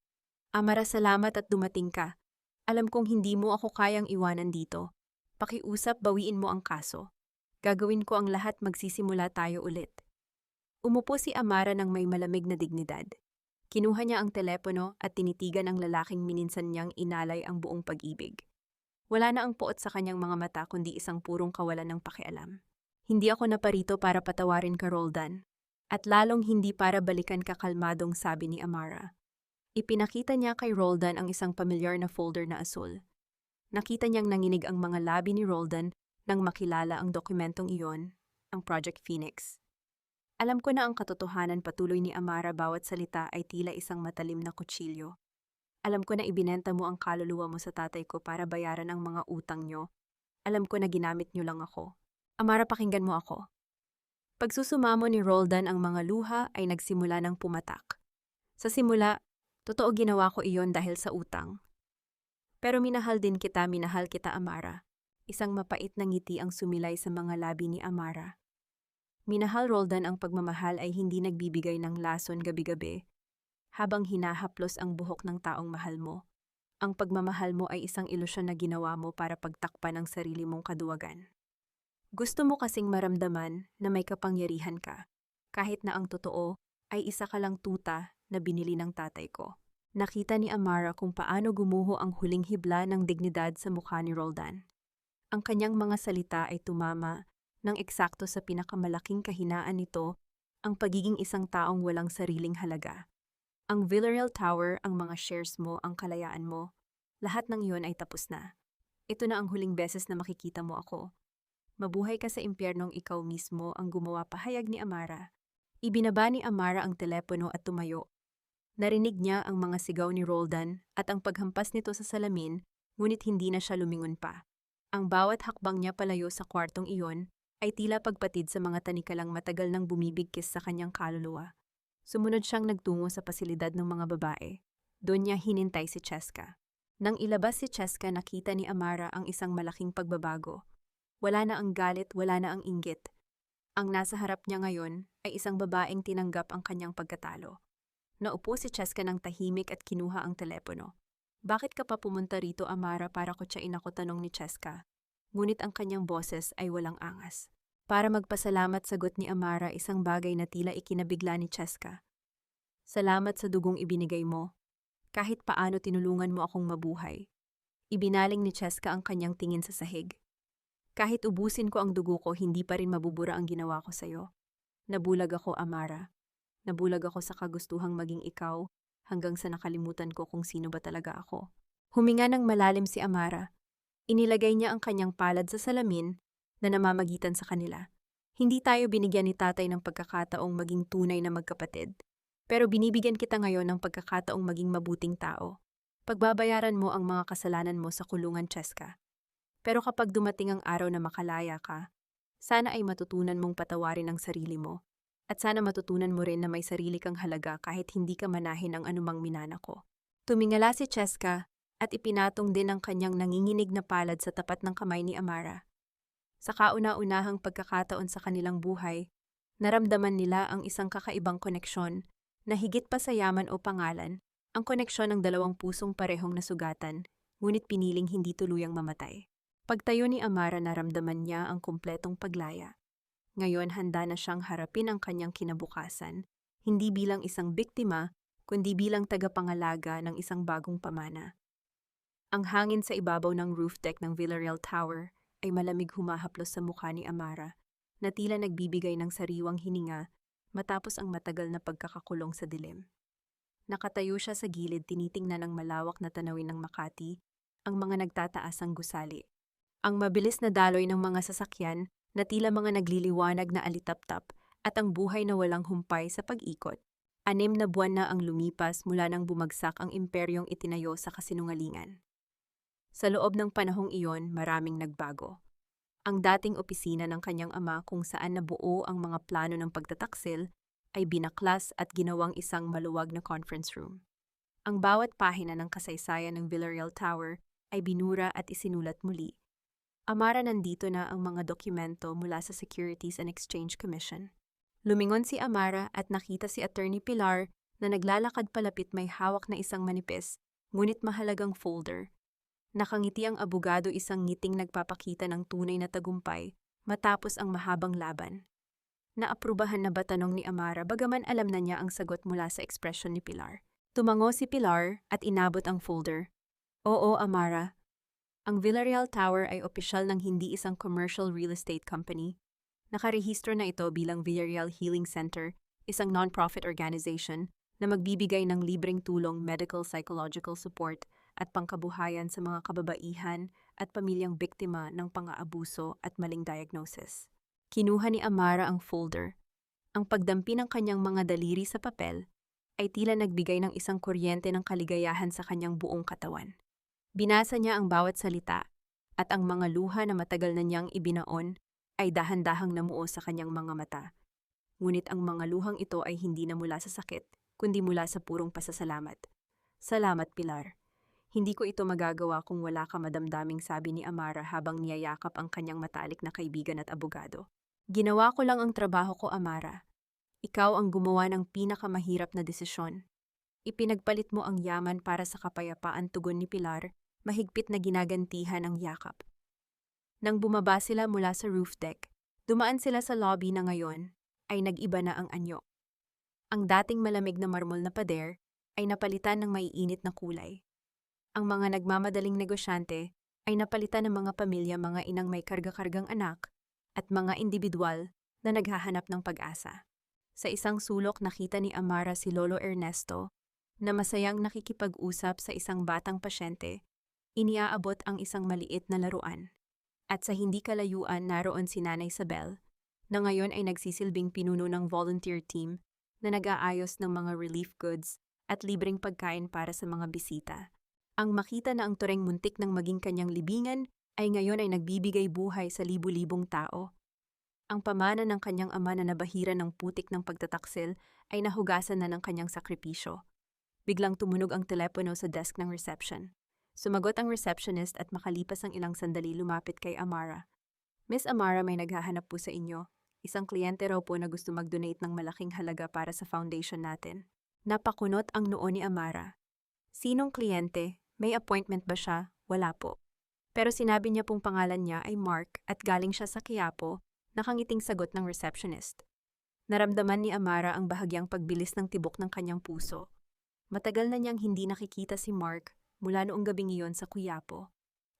Amara, salamat at dumating ka. Alam kong hindi mo ako kayang iwanan dito. Pakiusap, bawiin mo ang kaso. Gagawin ko ang lahat, magsisimula tayo ulit. Umupo si Amara ng may malamig na dignidad. Kinuha niya ang telepono at tinitigan ang lalaking mininsan niyang inalay ang buong pag-ibig. Wala na ang puot sa kanyang mga mata kundi isang purong kawalan ng pakialam. Hindi ako naparito para patawarin ka, Roldan. At lalong hindi para balikan ka, kalmadong sabi ni Amara. Ipinakita niya kay Roldan ang isang pamilyar na folder na asul. Nakita niyang nanginig ang mga labi ni Roldan nang makilala ang dokumentong iyon, ang Project Phoenix. Alam ko na ang katotohanan, patuloy ni Amara, bawat salita ay tila isang matalim na kutsilyo. Alam ko na ibinenta mo ang kaluluwa mo sa tatay ko para bayaran ang mga utang niyo. Alam ko na ginamit niyo lang ako. Amara, pakinggan mo ako. Pagsusumamo ni Roldan ang mga luha ay nagsimula ng pumatak. Sa simula, totoo ginawa ko iyon dahil sa utang. Pero minahal din kita, minahal kita, Amara. Isang mapait na ngiti ang sumilay sa mga labi ni Amara. Minahal, Roldan, ang pagmamahal ay hindi nagbibigay ng lason gabi-gabi habang hinahaplos ang buhok ng taong mahal mo. Ang pagmamahal mo ay isang ilusyon na ginawa mo para pagtakpan ang sarili mong kaduwagan. Gusto mo kasing maramdaman na may kapangyarihan ka, kahit na ang totoo ay isa ka lang tuta na binili ng tatay ko. Nakita ni Amara kung paano gumuho ang huling hibla ng dignidad sa mukha ni Roldan. Ang kanyang mga salita ay tumama ng eksakto sa pinakamalaking kahinaan nito, ang pagiging isang taong walang sariling halaga. Ang Villarreal Tower, ang mga shares mo, ang kalayaan mo, lahat ng iyon ay tapos na. Ito na ang huling beses na makikita mo ako. Mabuhay ka sa impyernong ikaw mismo ang gumawa, pahayag ni Amara. Ibinaba ni Amara ang telepono at tumayo. Narinig niya ang mga sigaw ni Roldan at ang paghampas nito sa salamin, ngunit hindi na siya lumingon pa. Ang bawat hakbang niya palayo sa kwartong iyon ay tila pagpatid sa mga tanikalang matagal nang bumibigkis sa kanyang kaluluwa. Sumunod siyang nagtungo sa pasilidad ng mga babae. Doon niya hinintay si Cheska. Nang ilabas si Cheska, nakita ni Amara ang isang malaking pagbabago. Wala na ang galit, wala na ang inggit. Ang nasa harap niya ngayon ay isang babaeng tinanggap ang kanyang pagkatalo. Naupo si Cheska ng tahimik at kinuha ang telepono. Bakit ka pa pumunta rito, Amara, para kutsain ako, tanong ni Cheska. Ngunit ang kanyang boses ay walang angas. Para magpasalamat, sagot ni Amara, isang bagay na tila ikinabigla ni Cheska. Salamat sa dugong ibinigay mo. Kahit paano tinulungan mo akong mabuhay. Ibinaling ni Cheska ang kanyang tingin sa sahig. Kahit ubusin ko ang dugo ko, hindi pa rin mabubura ang ginawa ko sa'yo. Nabulag ako, Amara. Nabulag ako sa kagustuhang maging ikaw hanggang sa nakalimutan ko kung sino ba talaga ako. Huminga ng malalim si Amara. Inilagay niya ang kanyang palad sa salamin na namamagitan sa kanila. Hindi tayo binigyan ni tatay ng pagkakataong maging tunay na magkapatid. Pero binibigyan kita ngayon ng pagkakataong maging mabuting tao. Pagbabayaran mo ang mga kasalanan mo sa kulungan, Cheska. Pero kapag dumating ang araw na makalaya ka, sana ay matutunan mong patawarin ang sarili mo. At sana matutunan mo rin na may sarili kang halaga kahit hindi ka manahin ang anumang minana ko. Tumingala si Cheska at ipinatong din ang kanyang nanginginig na palad sa tapat ng kamay ni Amara. Sa kauna-unahang pagkakataon sa kanilang buhay, naramdaman nila ang isang kakaibang koneksyon na higit pa sa yaman o pangalan, ang koneksyon ng dalawang pusong parehong nasugatan, ngunit piniling hindi tuluyang mamatay. Pagtayo ni Amara, naramdaman niya ang kumpletong paglaya. Ngayon handa na siyang harapin ang kanyang kinabukasan, hindi bilang isang biktima, kundi bilang tagapangalaga ng isang bagong pamana. Ang hangin sa ibabaw ng roof deck ng Villarreal Tower ay malamig humahaplos sa mukha ni Amara, na tila nagbibigay ng sariwang hininga matapos ang matagal na pagkakakulong sa dilim. Nakatayo siya sa gilid, tinitingnan ng malawak na tanawin ng Makati, ang mga nagtataasang gusali. Ang mabilis na daloy ng mga sasakyan na tila mga nagliliwanag na alitap-tap at ang buhay na walang humpay sa pag-ikot. 6 na buwan na ang lumipas mula nang bumagsak ang imperyong itinayo sa kasinungalingan. Sa loob ng panahong iyon, maraming nagbago. Ang dating opisina ng kanyang ama kung saan nabuo ang mga plano ng pagtataksil ay binaklas at ginawang isang maluwag na conference room. Ang bawat pahina ng kasaysayan ng Villarreal Tower ay binura at isinulat muli. Amara, nandito na ang mga dokumento mula sa Securities and Exchange Commission. Lumingon si Amara at nakita si Attorney Pilar na naglalakad palapit, may hawak na isang manipis, ngunit mahalagang folder. Nakangiti ang abogado, isang ngiting nagpapakita ng tunay na tagumpay matapos ang mahabang laban. Naaprubahan na ba, tanong ni Amara, bagaman alam na niya ang sagot mula sa ekspresyon ni Pilar. Tumango si Pilar at inabot ang folder. Oo, Amara. Ang Villarreal Tower ay opisyal ng hindi isang commercial real estate company. Nakarehistro na ito bilang Villarreal Healing Center, isang non-profit organization na magbibigay ng libreng tulong, medical, psychological support at pangkabuhayan sa mga kababaihan at pamilyang biktima ng pang-aabuso at maling diagnosis. Kinuha ni Amara ang folder. Ang pagdampi ng kanyang mga daliri sa papel ay tila nagbigay ng isang kuryente ng kaligayahan sa kanyang buong katawan. Binasa niya ang bawat salita at ang mga luha na matagal na niyang ibinaon ay dahan-dahang namuo sa kanyang mga mata. Ngunit ang mga luhang ito ay hindi na mula sa sakit, kundi mula sa purong pasasalamat. Salamat, Pilar. Hindi ko ito magagawa kung wala ka, madamdaming sabi ni Amara habang niyayakap ang kanyang matalik na kaibigan at abogado. Ginawa ko lang ang trabaho ko, Amara. Ikaw ang gumawa ng pinakamahirap na desisyon. Ipinagpalit mo ang yaman para sa kapayapaan, tugon ni Pilar, mahigpit na ginagantihan ang yakap. Nang bumaba sila mula sa roof deck, dumaan sila sa lobby na ngayon ay nag-iba na ang anyo. Ang dating malamig na marmol na pader ay napalitan ng maiinit na kulay. Ang mga nagmamadaling negosyante ay napalitan ng mga pamilya, mga inang may karga-kargang anak at mga individual na naghahanap ng pag-asa. Sa isang sulok, nakita ni Amara si Lolo Ernesto na masayang nakikipag-usap sa isang batang pasyente. Iniaabot ang isang maliit na laruan. At sa hindi kalayuan, naroon si Nanay Isabel, na ngayon ay nagsisilbing pinuno ng volunteer team na nag-aayos ng mga relief goods at libreng pagkain para sa mga bisita. Ang makita na ang tureng muntik ng maging kanyang libingan ay ngayon ay nagbibigay buhay sa libu-libong tao. Ang pamana ng kanyang ama na nabahira ng putik ng pagtataksil ay nahugasan na ng kanyang sakripisyo. Biglang tumunog ang telepono sa desk ng reception. Sumagot ang receptionist at makalipas ang ilang sandali lumapit kay Amara. Miss Amara, may naghahanap po sa inyo. Isang kliyente raw po na gusto mag-donate ng malaking halaga para sa foundation natin. Napakunot ang noo ni Amara. Sinong kliyente? May appointment ba siya? Wala po. Pero sinabi niya pong pangalan niya ay Mark at galing siya sa Quiapo, nakangiting sagot ng receptionist. Naramdaman ni Amara ang bahagyang pagbilis ng tibok ng kanyang puso. Matagal na niyang hindi nakikita si Mark mula noong gabing iyon sa Quiapo.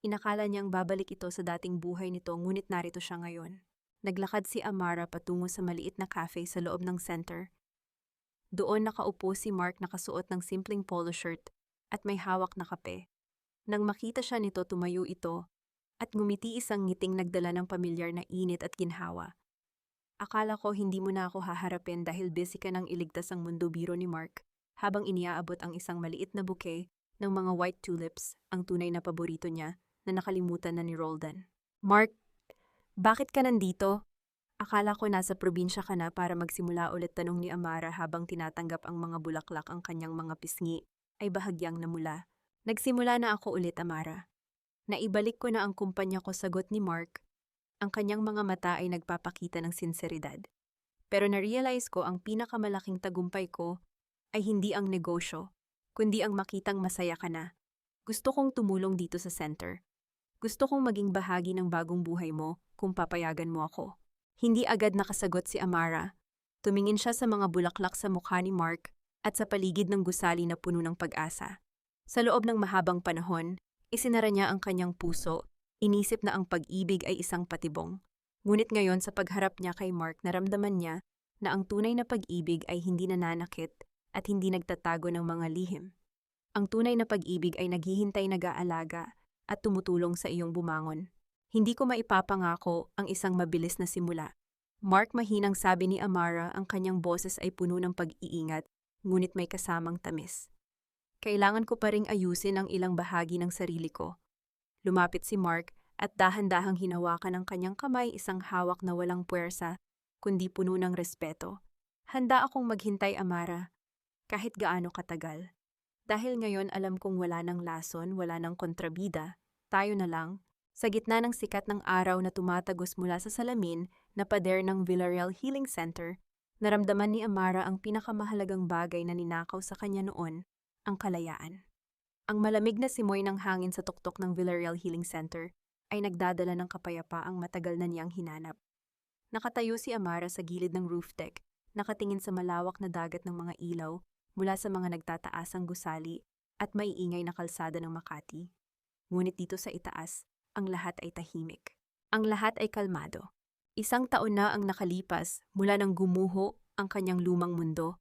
Inakala niyang babalik ito sa dating buhay nito ngunit narito siya ngayon. Naglakad si Amara patungo sa maliit na cafe sa loob ng center. Doon nakaupo si Mark nakasuot ng simpleng polo shirt at may hawak na kape. Nang makita siya nito tumayo ito at ngumiti isang ngiting nagdala ng pamilyar na init at ginhawa. Akala ko hindi mo na ako haharapin dahil busy ka nang iligtas ang mundo biro ni Mark habang iniaabot ang isang maliit na bouquet ng mga white tulips, ang tunay na paborito niya na nakalimutan na ni Roldan. Mark, bakit ka nandito? Akala ko nasa probinsya ka na para magsimula ulit, tanong ni Amara habang tinatanggap ang mga bulaklak ang kanyang mga pisngi ay bahagyang namula. Nagsimula na ako ulit, Amara. Naibalik ko na ang kumpanya ko, sagot ni Mark. Ang kanyang mga mata ay nagpapakita ng sinseridad. Pero na-realize ko ang pinakamalaking tagumpay ko ay hindi ang negosyo, kundi ang makitang masaya ka na. Gusto kong tumulong dito sa center. Gusto kong maging bahagi ng bagong buhay mo kung papayagan mo ako. Hindi agad nakasagot si Amara. Tumingin siya sa mga bulaklak sa mukha ni Mark at sa paligid ng gusali na puno ng pag-asa. Sa loob ng mahabang panahon, isinara niya ang kanyang puso. Inisip na ang pag-ibig ay isang patibong. Ngunit ngayon sa pagharap niya kay Mark, naramdaman niya na ang tunay na pag-ibig ay hindi nananakit at hindi nagtatago ng mga lihim. Ang tunay na pag-ibig ay naghihintay, nag-aalaga at tumutulong sa iyong bumangon. Hindi ko maipapangako ang isang mabilis na simula. Mark, mahinang sabi ni Amara, ang kanyang boses ay puno ng pag-iingat, ngunit may kasamang tamis. Kailangan ko pa ring ayusin ang ilang bahagi ng sarili ko. Lumapit si Mark at dahan-dahang hinawakan ng kanyang kamay, isang hawak na walang puwersa, kundi puno ng respeto. Handa akong maghintay, Amara, kahit gaano katagal. Dahil ngayon alam kong wala ng lason, wala ng kontrabida, tayo na lang. Sa gitna ng sikat ng araw na tumatagos mula sa salamin na pader ng Villarreal Healing Center, naramdaman ni Amara ang pinakamahalagang bagay na ninakaw sa kanya noon, ang kalayaan. Ang malamig na simoy ng hangin sa tuktok ng Villarreal Healing Center ay nagdadala ng kapayapaang matagal na niyang hinanap. Nakatayo si Amara sa gilid ng roof deck, nakatingin sa malawak na dagat ng mga ilaw mula sa mga nagtataasang gusali at maiingay na kalsada ng Makati. Ngunit dito sa itaas, ang lahat ay tahimik. Ang lahat ay kalmado. Isang taon na ang nakalipas mula nang gumuho ang kanyang lumang mundo.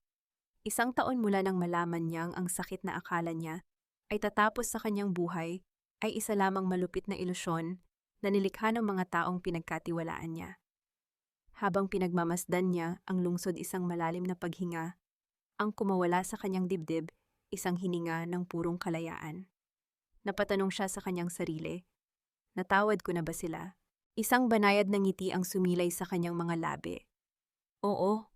Isang taon mula nang malaman niyang ang sakit na akala niya ay tatapos sa kanyang buhay ay isa lamang malupit na ilusyon na nilikha ng mga taong pinagkatiwalaan niya. Habang pinagmamasdan niya ang lungsod, isang malalim na paghinga ang kumawala sa kanyang dibdib, isang hininga ng purong kalayaan. Napatanong siya sa kanyang sarili, natawad ko na ba sila? Isang banayad na ngiti ang sumilay sa kanyang mga labi. Oo,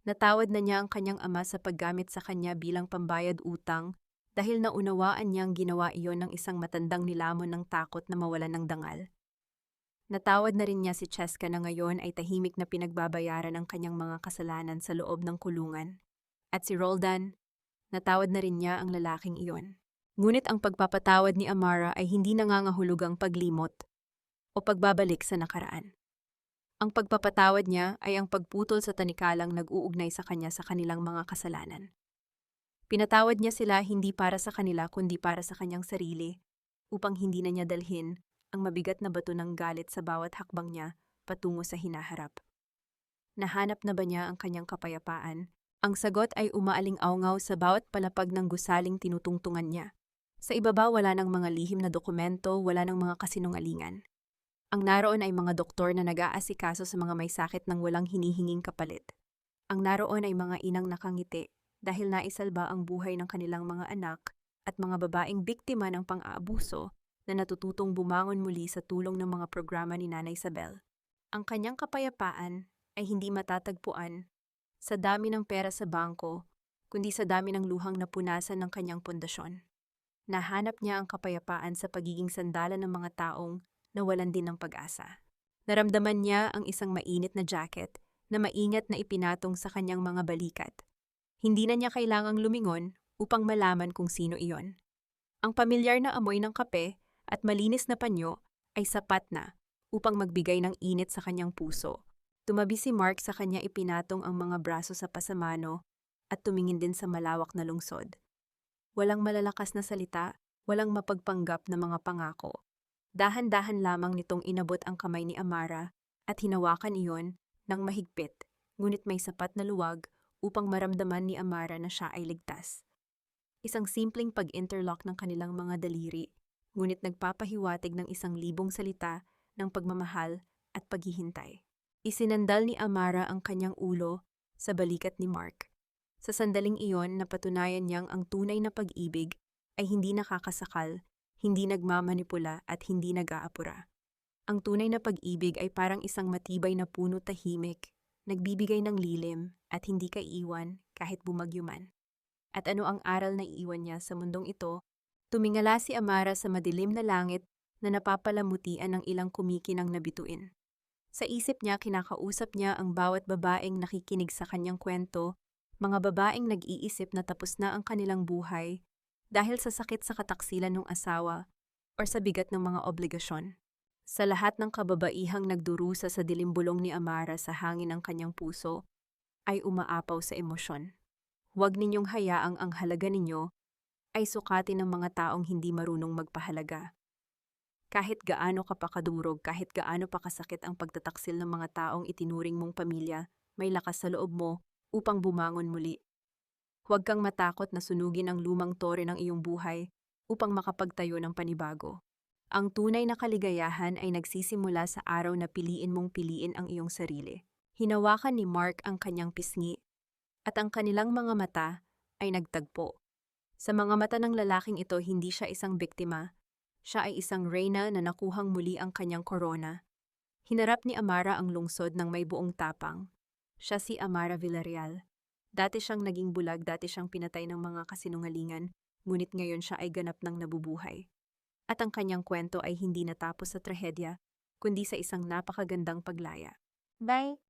natawad na niya ang kanyang ama sa paggamit sa kanya bilang pambayad utang dahil naunawaan niyang ginawa iyon ng isang matandang nilamon ng takot na mawalan ng dangal. Natawad na rin niya si Cheska na ngayon ay tahimik na pinagbabayaran ang kanyang mga kasalanan sa loob ng kulungan. At si Roldan, natawad na rin niya ang lalaking iyon. Ngunit ang pagpapatawad ni Amara ay hindi nangangahulugang paglimot o pagbabalik sa nakaraan. Ang pagpapatawad niya ay ang pagputol sa tanikalang nag-uugnay sa kanya sa kanilang mga kasalanan. Pinatawad niya sila hindi para sa kanila kundi para sa kanyang sarili, upang hindi na niya dalhin ang mabigat na bato ng galit sa bawat hakbang niya patungo sa hinaharap. Nahanap na ba niya ang kanyang kapayapaan? Ang sagot ay umaaling-awngaw sa bawat palapag ng gusaling tinutungtungan niya. Sa ibaba wala ng mga lihim na dokumento, wala ng mga kasinungalingan. Ang naroon ay mga doktor na nag-aasikaso sa mga may sakit ng walang hinihinging kapalit. Ang naroon ay mga inang nakangiti dahil naisalba ang buhay ng kanilang mga anak at mga babaeng biktima ng pang-aabuso na natututong bumangon muli sa tulong ng mga programa ni Nanay Isabel. Ang kanyang kapayapaan ay hindi matatagpuan sa dami ng pera sa bangko, kundi sa dami ng luhang napunasan ng kanyang pundasyon. Nahanap niya ang kapayapaan sa pagiging sandalan ng mga taong nawalan din ng pag-asa. Naramdaman niya ang isang mainit na jacket na maingat na ipinatong sa kanyang mga balikat. Hindi na niya kailangang lumingon upang malaman kung sino iyon. Ang pamilyar na amoy ng kape at malinis na panyo ay sapat na upang magbigay ng init sa kanyang puso. Tumabi si Mark sa kanya, ipinatong ang mga braso sa pasamano at tumingin din sa malawak na lungsod. Walang malalakas na salita, walang mapagpanggap na mga pangako. Dahan-dahan lamang nitong inabot ang kamay ni Amara at hinawakan iyon ng mahigpit, ngunit may sapat na luwag upang maramdaman ni Amara na siya ay ligtas. Isang simpleng pag-interlock ng kanilang mga daliri, ngunit nagpapahiwatig ng 1,000 salita ng pagmamahal at paghihintay. Isinandal ni Amara ang kanyang ulo sa balikat ni Mark. Sa sandaling iyon, napatunayan niyang ang tunay na pag-ibig ay hindi nakakasakal, hindi nagmamanipula at hindi nag-aapura. Ang tunay na pag-ibig ay parang isang matibay na puno, tahimik, nagbibigay ng lilim at hindi kaiiwan kahit bumagyo man. At ano ang aral na iiwan niya sa mundong ito? Tumingala si Amara sa madilim na langit na napapalamutian ng ilang kumikinang na bituin. Sa isip niya, kinakausap niya ang bawat babaeng nakikinig sa kanyang kwento, mga babaeng nag-iisip na tapos na ang kanilang buhay dahil sa sakit sa kataksilan ng asawa o sa bigat ng mga obligasyon. Sa lahat ng kababaihang nagdurusa sa dilimbulong ni Amara sa hangin ng kanyang puso, ay umaapaw sa emosyon. Huwag ninyong hayaang ang halaga ninyo ay sukatin ng mga taong hindi marunong magpahalaga. Kahit gaano ka pa kadurog, kahit gaano pa kasakit ang pagtataksil ng mga taong itinuring mong pamilya, may lakas sa loob mo upang bumangon muli. Huwag kang matakot na sunugin ang lumang tore ng iyong buhay upang makapagtayo ng panibago. Ang tunay na kaligayahan ay nagsisimula sa araw na piliin mong piliin ang iyong sarili. Hinawakan ni Mark ang kanyang pisngi at ang kanilang mga mata ay nagtagpo. Sa mga mata ng lalaking ito, hindi siya isang biktima. Siya ay isang reyna na nakuhang muli ang kanyang korona. Hinarap ni Amara ang lungsod ng may buong tapang. Siya si Amara Villarreal. Dati siyang naging bulag, dati siyang pinatay ng mga kasinungalingan, ngunit ngayon siya ay ganap ng nabubuhay. At ang kanyang kwento ay hindi natapos sa trahedya, kundi sa isang napakagandang paglaya. Bye!